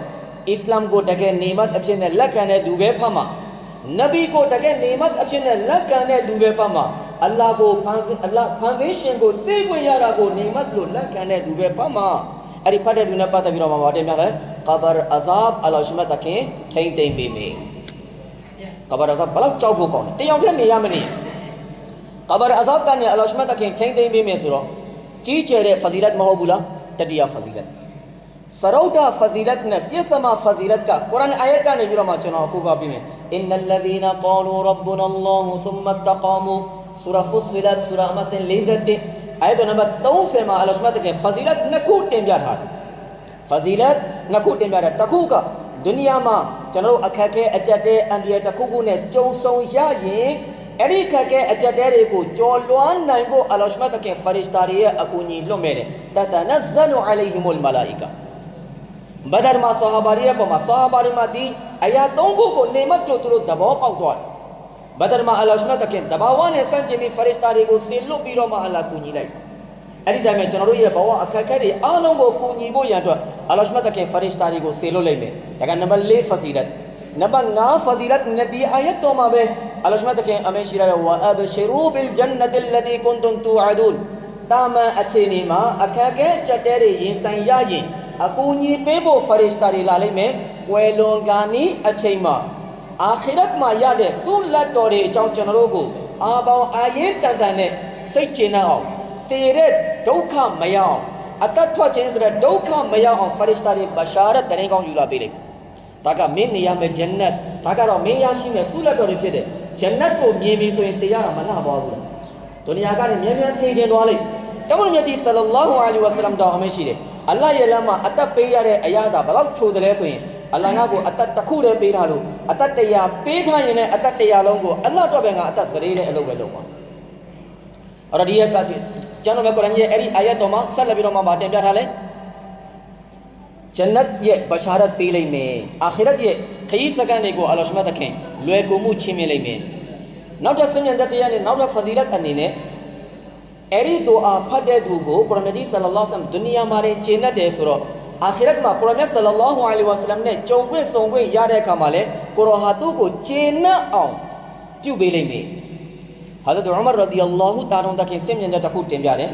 အစ္စလာမ်ကိုတကယ်နေမတ်အဖြစ်နဲ့လက်ခံတဲ့သူပဲဖတ်မှာနဗီကိုတကယ်နေမတ်အဖြစ်နဲ့လက်ခံတဲ့သူပဲဖတ်မှာအလ္လာဟ်ကိုဖန်ဆင်းရှင်ကိုသိခွင့်ရတာကိုနေမတ်လို့လက်ခံတဲ့သူပဲဖတ်မှာအဲ့ဒီဖတ်တဲ့သူနဲ့ပတ်သက်ပြီးတော့မှတင်ပြတယ်ကဘာအဇာဘ်အလ္လာဟ်ရှမတ်တခင်ထိမ့်သိမ့်ပေးမယ်ကဘာအဇာဘ်ဘလောက်ကြောက်ဖို့ကောင်းတယ်တယောက်တည်းနေရမနေကဘာအဇာဘ်ကနေအလ္လာဟ်ရှမတ်တခင်ထိမ့်သိမ့်ပေးမယ်ဆိုတော့ကြီးကျယ်တဲ့ဖဇီလတ်မဟုတ်ဘူးလားတတိယဖဇီလတ်စရုဒ္ဒဖဇီလတ်နဲ့ပြည့်စမဖဇီလတ်ကကုရ်အာန်အာယတ်ကနေပြီးတော့မှကျွန်တော်ကိုးကားပြီးမယ်အင်နလ္လဇီနာကာလူရဘ္ဘူနာအလ္လာဟူဆုမ္မစတကာမူဆူရာဖုဆီလတ်ဆူရာအမဆင်41အာယတ်နံပါတ်30မှာအလ္လာဟ်ရှမတ်တခင်ဖဇီလတ်နှစ်ခုတင်ပြထားတယ်ဖဇီလတ်နှစ်ခုတင်ပြတာတစ်ခုကဒုနီယာမှာကျွန်တော်တို့အခက်ခဲအကျက်တဲ့အန်ဒီယာတစ်ခုခုနဲ့ကြုံဆုံရရင်အဲ့ဒီအခက်ခဲအကျက်တွေကိုကြော်လွှမ်းနိုင်ဖို့အလ္လာဟ်ရှမတ်တခင်ဖရစ်တာတွေရဲ့အကူအညီလွှတ်မဲ့တယ်တတနဇလ်အလိုင်ဟီမုလ်မလာအီကာဘဒရ်မှာဆဟာဘာတွေရဲ့ပုံမှာဆဟာဘာတွေမှာဒီအရာ၃ခုကိုနေမတ်လို့သူတို့သဘောပေါက်သွားတယ်ဘဒရ်မှာအလ္လာဟ်ရှမတ်တခင်တဘာဝနဲ့စံကျင်ပြီးဖရစ်တာတွေကိုဆေလွတ်ပြီးတော့မှအလ္လာဟ်ကူညီလိုက်အဲ့ဒီတိုင်းမှာကျွန်တော်တို့ရဲ့ဘဝအခက်အခဲတွေအားလုံးကိုကူညီဖို့ရန်အတွက်အလ္လာဟ်ရှမတ်တခင်ဖရစ်တာတွေကိုဆေလွတ်လိုက်မယ်ဒါကနံပါတ်4ဖဇီလတ်နံပါတ်5ဖဇီလတ်နဲ့ဒီအာယတ်တော်မှာပဲအလ္လာဟ်ရှမတ်တခင်အမိန့်ရှိရတဲ့ဝါအဘရှရူဘီလ်ဂျန်နတ်အလတီကွန်တွန်တူအဒူန်တာမန်အခြေအနေမှာအခက်အခဲကြက်တဲတွေရင်ဆိုင်ရရင်အကူအညီပေးဖို့ဖရစ်တာတွေလာလိမ့်မယ်ကွယ်လွန်ကာနီအချိန်မှာအာခိရတ်မှာရတဲ့ဆုလတ်တော်တွေအကြောင်းကျွန်တော်တို့ကို အာပေါင်းအာရင်တန်တန်နဲ့စိတ်ချနှံ့အောင်တည်တဲ့ဒုက္ခမရအောင်အတတ်ထွက်ခြင်းဆိုတဲ့ဒုက္ခမရအောင်ဖရစ်တာတွေဘရှာရတ်တရင်ကောင်းယူလာပေးတယ်ဒါကမင်းနေရမယ်ဂျန်နတ်ဒါကတော့မင်းရရှိမယ်ဆုလက်တော်တွေဖြစ်တယ်ဂျန်နတ်ကိုမြင်ပြီဆိုရင်တရားတော်မလှသွားဘူးလားဒုနီယာကနေမြဲမြဲတည်ခြင်းသွားလိမ့်တမန်တော်မြတ်ကြီးဆလ္လာလဟူအလိုင်ဝါဆလမ်တော်အမရှိတယ်အလ္လာဟ်ရဲ့လမ်းမှာအသက်ပေးရတဲ့အရာသာဘယ်လောက်ချိုတယ်လဲဆိုရင်အလ္လာဟ်ငါ့ကိုအသက်တစ်ခုတည်းပေးထားလို့အသက်100ပေးထားရင်လည်းအသက်100လုံးကိုအလ္လာဟ်တော့ပဲငါအသက်စရေးတဲ့အလုပ်ပဲလုပ်မှာအဲ့တော့ဒီရကကျမ်းတော်ရဲ့ကုရ်အာန်ရဲ့အဲ့ဒီအာယတ်တော်မှာဆက်လက်ပြီးတော့မှတင်ပြထားလဲဂျန်နတ်ရဲ့ဘရှာရတ်ပေးလိုက်မယ်အာခီရတ်ရဲ့ခရီးစကန်တွေကိုအလ္လာဟ်ရှမတ်တခင်လွယ်ကူမှုချင်းမြင်လိုက်မယ်နောက်တစ်စမြတ်တရားနဲ့နောက်တစ်ဖဇီလတ်အနေနဲ့အဲ့ဒီဒူအာဖတ်တဲ့သူကိုကုရ်အာန်ကြီးဆလ္လာလဟ်အလိုင်းဝါဆလမ်ဒုနီယာမှာကျင့်တတ်တယ်ဆိုတော့အာခီရတ်မှာကုရ်အာန်ဆလ္လာလဟူအလိုင်ဝါဆလမ်နဲ့ကြုံခွင့်ဆုံခွင့်ရတဲ့အခါမှာလဲကုရ်အာန်ဟာသူ့ကိုကျင့်နှံ့အောင်ပြုပေးလိုက်မယ်ဟာဇရတ်ဥမာရဒီအလ္လာဟူတာအောင်တခင်စမြတ်တစ်ခုတင်ပြတယ်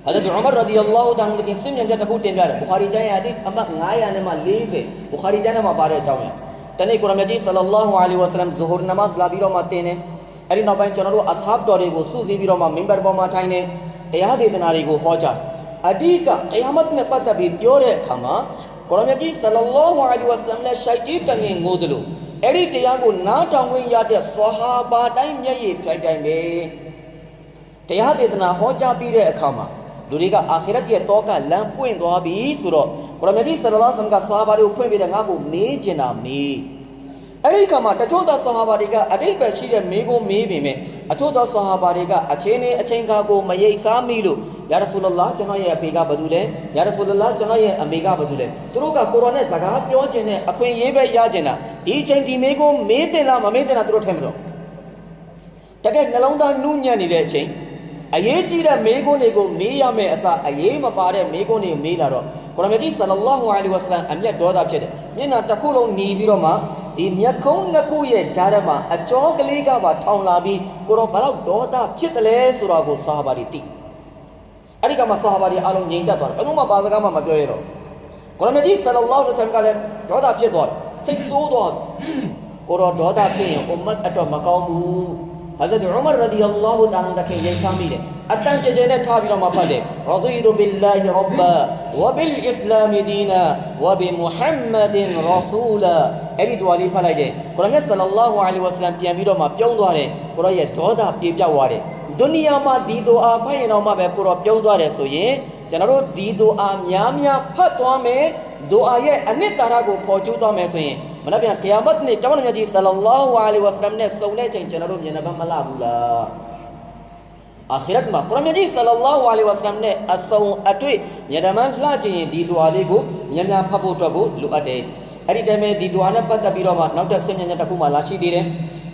ဟာဇရတ်ဥမာရဒီအလ္လာဟူတာအောင်တခင်စမြတ်တစ်ခုတင်ပြတယ်ဘူခါရီကျမ်းရဲ့ဟာဒီအမှတ်940ဘူခါရီကျမ်းမှာပါတဲ့အကြောင်းရတနေ့ကုရ်အာန်ကြီးဆလ္လာလဟူအလိုင်ဝါဆလမ်ဇဟူရ်နမတ်လာပြီးတော့မှတင်တယ်အဲ့ဒီနောက်ပိုင်းကျွန်တော်တို့အဆဟာဘ်တော်တွေကိုစုစည်းပြီးတော့မှမင်ဘာပေါ်မှာထိုင်နေတရားဒေသနာတွေကိုဟောကြားအဒီကကိယာမတ်နဲ့ပတ်သက်ပြီးပြောတဲ့အခါမှာကုရ်အာန်ကြီးဆလ္လာလဟူအလိုင်ဝါဆလမ်နဲ့ရှိုက်ကြီးတငင်ငိုးတယ်လို့အဲ့ဒီတရားကိုနားထောင်ခွင့်ရတဲ့ဆွာဟာဘာတိုင်းမျက်ရည်ဖြိုင်ဖြိုင်ပဲတရားဒေသနာဟောကြားပြီးတဲ့အခါမှာလူတွေကအာခီရတ်ရဲ့တောကလမ်းပွင့်သွားပြီဆိုတော့ကုရ်အာန်ကြီးဆလ္လာလဟူအလိုင်ဝါဆလမ်ကဆွာဟာဘာတွေကိုဖွင့်ပြီးတဲ့ငါ့ကိုမေးချင်တာမေးအဲ့ဒီကမှာတချို့သောဆဟာဘာတွေကအတိတ်ပဲရှိတဲ့မိကိုမေးပေမဲ့အချို့သောဆဟာဘာတွေကအချိန်ခါကိုမရိပ်စားမိလို့ယာရဆူလလာကျွန်တော်ရဲ့အဖေကဘာတူလဲယာရဆူလလာကျွန်တော်ရဲ့အမေကဘာတူလဲသူတို့ကကိုရိုနဲ့စကားပြောခြင်းနဲ့အခွင့်အရေးပဲရခြင်းတာဒီအချိန်ဒီမိကိုမေးတင်လားမမေးတင်လားသူတို့ထဲမလို့တကယ်နှလုံးသားနူးညံ့နေတဲ့အချိန်အရေးကြီးတဲ့မိကိုတွေကိုမေးရမယ်အစားအရေးမပါတဲ့မိကိုတွေကိုမေးလာတော့ကုရ်အာန်ကြီးဆလ္လာလဟူအလိုင်ဝါဆလမ်အမျက်ဒေါသဖြစ်တယ်မျက်နှာတစ်ခုလုံးหนีပြီးတော့မှဒီမြတ်ခုံးနှစ်ခုရဲ့ကြားထဲမှာအကျော်ကလေးကပါထောင်လာပြီးကိုရောဘလောက်ဒေါသဖြစ်တယ်လဲဆိုတော့ကိုဆာဟာဘာတွေသိအဲ့ဒီကမှဆာဟာဘာတွေအားလုံးငြိမ်သက်သွားတယ်ဘယ်သူမှဘာစကားမှမပြောရတော့ကုရ်အာန်ကြီးဆလ္လာလဟူအလိုင်ဝါဆလမ်ကလည်းဒေါသဖြစ်သွားတယ်စိတ်ဆိုးသွားတယ်ကိုရောဒေါသဖြစ်ရင်အွမ်မတ်အတွက်မကောင်းဘူးဟာဇရတ်ဥမာရဒီအလ္လာဟူတာအာလတခင်ရိပ်စားမိတယ်အတန်ကျကျနဲ့ထားပြီးတော့မှဖတ်တယ်ရဒီတူဘီလာဟီရဘ္ဘာဝဘီလ်အစ္စလာမီဒီနာဝဘီမုဟမ္မဒင်ရဆူလာအဲ့ဒီဒူအာလေးဖတ်လိုက်တယ်ကုရ်အာန်ဆလ္လာလဟူအလိုင်ဝါဆလမ်ပြန်ပြီးတော့မှပြုံးသွားတယ်ကိုရောရဲ့ဒေါသပြေပြောက်သွားတယ်ဒုနီယာမှာဒီဒူအာဖတ်ရင်တော့မှပဲကိုရောပြုံးသွားတယ်ဆိုရင်ကျွန်တော်တို့ဒီဒူအာများများဖတ်သွားမယ်ဒူအာရဲ့အနှစ်သာရကိုပေါ်ကျူးသွားမယ်ဆိုရင်မနက်ဖြန်ကိယာမတ်နေ့တမန်တော်မြတ်ကြီးဆလ္လာလဟူအလိုင်ဝါဆလမ်နဲ့စုံတဲ့ချိန်ကျွန်တော်တို့မျက်နှာမလှဘူးလားအာခီရတ်မှာကုရ်အာန်ကြီးဆလ္လာလဟူအလိုင်ဝါဆလမ်နဲ့အစုံအတွေ့မျက်နှာလှခြင်းရင်ဒီဒူအာလေးကိုများများဖတ်ဖို့အတွက်ကိုလိုအပ်တယ်အဲ့ဒီတည်းမဲ့ဒီဒူအာနဲ့ပတ်သက်ပြီးတော့မှနောက်တစ်ဆင့်မြတ်တစ်ခုမှလာရှိသေးတယ်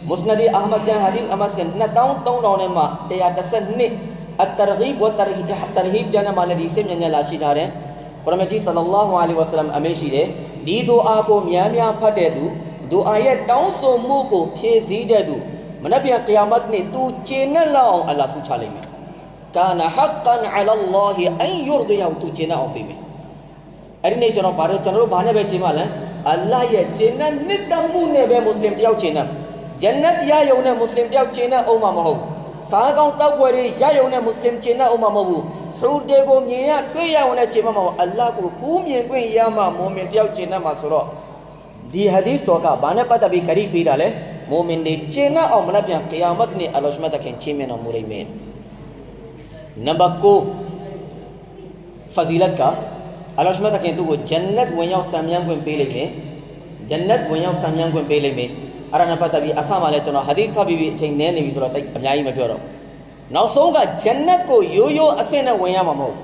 မုစနဒီအာမတ်ဂျန်ဟာဒီသ်အမတ်ဆန်2300နဲ့မှ112အတရဂီဘ်ဝတရဟီဘ်ဂျန်မှာလည်းဒီဆင့်မြတ်လာရှိထားတယ်ကုရ်အာန်ကြီးဆလ္လာလဟူအလိုင်ဝါဆလမ်အမိန့်ရှိတယ်ဒီဒူအာကိုများများဖတ်တဲ့သူဒူအာရဲ့တောင်းဆိုမှုကိုဖြည့်ဆည်းတဲ့သူမနက်ဖြန်ကိယာမတ်နေ့သူကျင့်နဲ့လောက်အောင်အလ္လာဟ်ဆုချလိုက်မယ်ကာနဟက္ကန်အလာလာဟီအန်ယူရဒီယာသူကျင့်နဲ့အောင်ပေးမယ်အဲ့ဒီနေ့ကျွန်တော်တို့ဘာနဲ့ပဲကျင့်မလဲအလ္လာဟ်ရဲ့ကျင့်နဲ့နှစ်သက်မှုနဲ့ပဲမွတ်စလင်တယောက်ကျင့်နဲ့ဂျန်နတ်ရယုံနဲ့မွတ်စလင်တယောက်ကျင့်နဲ့အောင်မှာမဟုတ်စားကောင်းတောက်ွယ်တွေရယုံနဲ့မွတ်စလင်ကျင့်နဲ့အောင်မှာမဟုတ်ဘူးဟူတေကိုမြင်ရတွေ့ရအောင်နဲ့ကျင့်မှာမဟုတ်အလ္လာဟ်ကိုဖူးမြင်ခွင့်ရမှာမွန်မင်တယောက်ကျင့်နဲ့မှာဆိုတော့ဒီဟာဒီသ်တော်ကဘာနဲ့ပတ်သက်ပြီးခရီးပေးတာလဲမွန်မင်တွေကျင့်နဲ့အောင်မနက်ဖြန်ကိယာမတ်နေ့အလ္လာဟ်ရှမတ်တခင်ချင်းမြင်တော်မူလိမ့်မယ်နံပါတ်9ဖဇီလတ်ကအလ္လာဟ်ရှမတ်တခင်သူ့ကိုဂျန်နတ်ဝင်ရောက်ဆံမြန်းခွင့်ပေးလိမ့်မယ်ဂျန်နတ်ဝင်ရောက်ဆံမြန်းခွင့်ပေးလိမ့်မယ်အဲ့ဒါနဲ့ပတ်သက်ပြီးအဆမှာလဲကျွန်တော်ဟာဒီသ်ဖတ်ပြီးအချိန်နည်းနေပြီဆိုတော့တိတ်အများကြီးမပြောတော့နောက်ဆုံးကဂျန်နတ်ကိုရိုးရိုးအဆင့်နဲ့ဝင်ရမှာမဟုတ်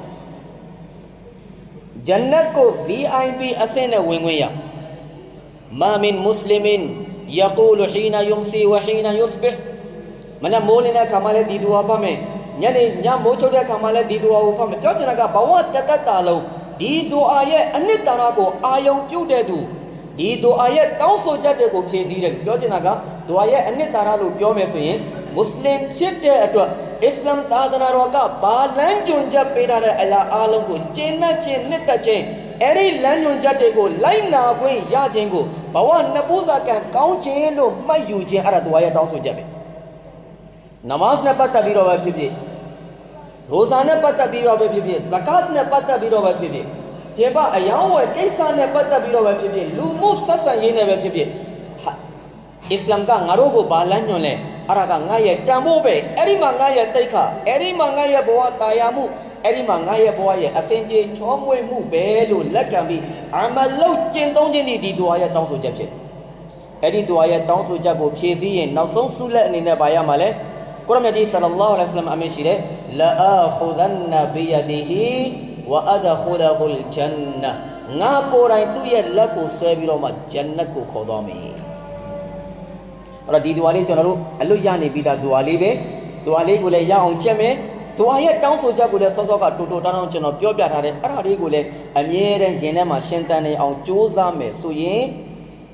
ဂျန်နတ်ကို VIP အဆင့်နဲ့ဝင်ခွင့်ရမာမင်မွတ်စလင် يقول حين يمسي وحين يصبح မနက်မိုးလင်းတဲ့ခါမှလည်းဒီဒူအာဖတ်မယ်ညနေညမိုးချုပ်တဲ့ခါမှလည်းဒီဒူအာကိုဖတ်မယ်ပြောချင်တာကဘဝတသက်တာလုံးဒီဒူအာရဲ့အနှစ်သာရကိုအာယုံပြုတ်တဲ့သူဒီဒူအာရဲ့တောင်းဆိုချက်တွေကိုဖြည့်ဆည်းတယ်ပြောချင်တာကဒူအာရဲ့အနှစ်သာရလို့ပြောမယ်ဆိုရင်မွတ်စလင်ဖြစ်တဲ့အတွက်အစ္စလာမ်သာသနာတော်ကဘာလမ်းညွှန်ချက်ပေးထားတဲ့အရာအလုံးကိုကျင့်တတ်ခြင်းနှစ်သက်ခြင်းအဲ့ဒီလမ်းညွှန်ချက်တွေကိုလိုက်နာခွင့်ရခြင်းကိုဘဝနှစ်ပူဇာကံကောင်းခြင်းလို့မှတ်ယူခြင်းအဲ့ဒါဒူအာရဲ့တောင်းဆိုချက်ပဲ နမတ်နဲ့ပတ်သက်ပြီးတော့ပဲဖြစ်ဖြစ်ရိုဇာနဲ့ပတ်သက်ပြီးတော့ပဲဖြစ်ဖြစ်ဇကာတ်နဲ့ပတ်သက်ပြီးတော့ပဲဖြစ်ဖြစ်ဒီပအယောင်းဝယ်ကိစ္စနဲ့ပတ်သက်ပြီးတော့ပဲဖြစ်ဖြစ်လူမှုဆက်ဆံရေးနဲ့ပဲဖြစ်ဖြစ်အစ္စလာမ်ကငါတို့ကိုဘာလမ်းညွှန်လဲအဲ့ဒါကငါရဲ့တန်ဖိုးပဲအဲ့ဒီမှာငါရဲ့တိတ်ခအဲ့ဒီမှာငါရဲ့ဘဝတာယာမှုအဲ့ဒီမှာငါရဲ့ဘဝရဲ့အစဉ်ပြေချောမွေ့မှုပဲလို့လက်ကံပြီးအမလုတ်ကျင့်သုံးခြင်းဒီဒွါရဲ့တောင်းဆိုချက်ဖြစ်အဲ့ဒီဒွါရဲ့တောင်းဆိုချက်ကိုဖြည့်ဆည်းရင်နောက်ဆုံးဆုလက်အနေနဲ့ပါရမှာလဲကုရ်အာန်မြတ်ကြီးဆလ္လာလာဟ်အလိုင်းဝါဆလမ်အမိန့်ရှိတယ်လာအာခူဒန်နဘီယဒီဟီဝအဒခူလဟူလ်ဂျန်နငါကိုယ်တိုင်သူ့ရဲ့လက်ကိုဆွဲပြီးတော့မှဂျန်နတ်ကိုခေါ်သွားမယ်အဲ့တော့ဒီဒွါလေးကျွန်တော်တို့အလွတ်ရနေပြီးသားဒွါလေးပဲဒွါလေးကိုလည်းရအောင်ချက်မယ်ဒွါရဲ့တောင်းဆိုချက်ကိုလည်းစောစောကတူတူတောင်းတောင်းကျွန်တော်ပြောပြထားတယ်အဲ့ဒါလေးကိုလည်းအမြဲတမ်းရင်ထဲမှာရှင်းတန်းနေအောင်ကြိုးစားမယ်ဆိုရင်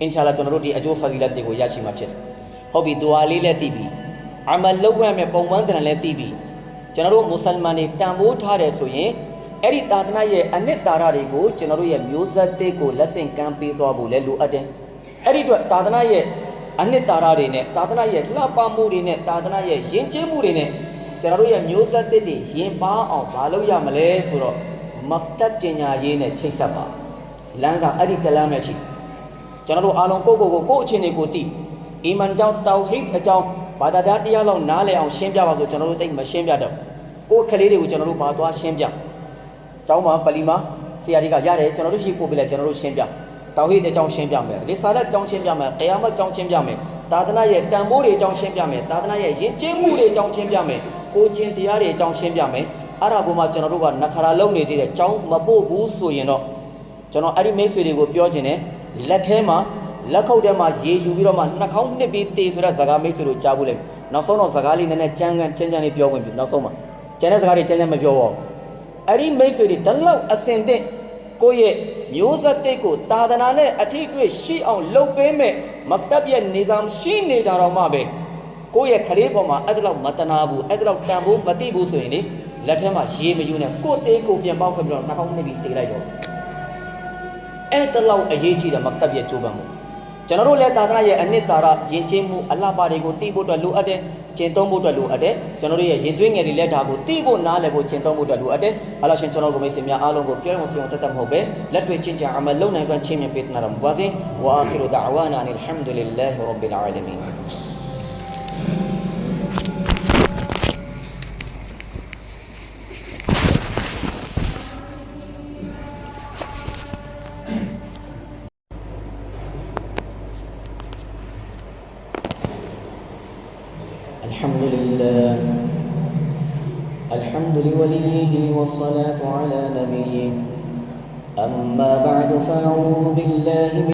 အင်ရှာလာကျွန်တော်တို့ဒီအကျိုးဖဒီလတ်တွေကိုရရှိမှာဖြစ်တယ်ဟုတ်ပြီဒွါလေးလည်းသိပြီအမလုတ်ရမယ်ပုံမှန်တန်လည်းသိပြီကျွန်တော်တို့မွတ်စလမန်တွေတန်ဖိုးထားတယ်ဆိုရင်အဲ့ဒီသာသနာရဲ့အနှစ်သာရတွေကိုကျွန်တော်တို့ရဲ့မျိုးဆက်သစ်ကိုလက်ဆင့်ကမ်းပေးသွားဖို့လည်းလိုအပ်တယ်အဲ့ဒီအတွက်သာသနာရဲ့အနှစ်သာရတွေနဲ့သာသနာရဲ့လှပမှုတွေနဲ့သာသနာရဲ့ယဉ်ကျေးမှုတွေနဲ့ကျွန်တော်တို့ရဲ့မျိုးဆက်သစ်တွေယဉ်ပါအောင်မလုပ်ရမလဲဆိုတော့မတ်တပ်ပညာရေးနဲ့ချိတ်ဆက်ပါလမ်းကအဲ့ဒီတလမ်းပဲရှိကျွန်တော်တို့အားလုံးကိုယ့်အချင်းတွေကိုသိအီမန်ကြောင့်တောဟီဒ်အကြောင်းဘာသာတရားလောက်နားလည်အောင်ရှင်းပြပါဆိုကျွန်တော်တို့တိတ်မရှင်းပြတော့ကိုယ့်ကလေးတွေကိုကျွန်တော်တို့ဘာသွားရှင်းပြကျောင်းမှာပလီမှာဆရာတွေကရတယ်ကျွန်တော်တို့ရှိပို့ပြလဲကျွန်တော်တို့ရှင်းပြတောဟီဒ်အကြောင်းရှင်းပြမယ်ရိဆာလတ်အကြောင်းရှင်းပြမယ်ကယာမတ်အကြောင်းရှင်းပြမယ်သာသနာရဲ့တန်ဖိုးတွေအကြောင်းရှင်းပြမယ်သာသနာရဲ့ယဉ်ကျေးမှုတွေအကြောင်းရှင်းပြမယ်ကိုချင်းတရားတွေအကြောင်းရှင်းပြမယ်အဲ့ဒါကိုမှကျွန်တော်တို့ကနခါရာလုံးနေသေးတယ်ကျောင်းမပို့ဘူးဆိုရင်တော့ကျွန်တော်အဲ့ဒီမိတ်ဆွေတွေကိုပြောချင်တယ်လက်ထဲမှာလက်ခုပ်ထဲမှာရေယူပြီးတော့မှနှာခေါင်းနှစ်ပြီးတေးဆိုတဲ့စကားမိတ်ဆွေတို့ကြားဘူးလေနောက်ဆုံးတော့စကားလေးနည်းနည်းကြမ်းလေးပြောဝင်ပြီနောက်ဆုံးမှာကျန်တဲ့စကားတွေကြမ်းမပြောတော့အဲ့ဒီမိတ်ဆွေတွေတလောက်အစင်သင့်ကိုယ့်ရဲ့မျိုးဆက်တိတ်ကိုသာသနာနဲ့အထီးတွေ့ရှိအောင်လုပ်ပေးမဲ့မကတပ်ရဲ့နေစာရှိနေတာတော့မှပဲကိုယ့်ရဲ့ခလေးပေါ်မှာအဲ့ဒါလောက်မတနာဘူးအဲ့ဒါလောက်တန်ဖို့မသိဘူးဆိုရင်လေလက်ထဲမှာရေမယူနဲ့ကိုယ်သေးကိုပြန်ပေါက်ခွင့်ပြီးတော့နှာခေါင်းနှစ်ပြီးတေးလိုက်တော့အဲ့ဒါလောက်အရေးကြီးတယ်မကတပ်ရဲ့ကြိုးပမ်းမှုကျွန်တော်တို့လည်းသာသနာရဲ့အနှစ်သာရယဉ်ကျေးမှုအလှပတွေကိုသိဖို့အတွက်လိုအပ်တယ်ကျင့်သုံးဖို့အတွက်လိုအပ်တယ်ကျွန်တော်တို့ရဲ့ရင်သွေးငယ်တွေလည်းဒါကိုသိဖို့နားလည်ဖို့ကျင့်သုံးဖို့အတွက်လိုအပ်တယ်အလ္လာဟ်ရှင်ကျွန်တော်ကိုမိတ်ဆွေများအားလုံးကိုပြောရအောင်ဆိုရင်တတ်မဟုတ်ပဲလက်တွေ့ချင်းချအမလုံနိုင်စွာချင်းမြပေးနာတော်မူပါစေဝါအာခီရူဒအဝါနာအလ်ဟမ်ဒူလ illah ရဘ်ဘီလ်အာလမီန်الحمد لله الحمد لوليه والصلاة على نبيه أما بعد فأعوذ بالله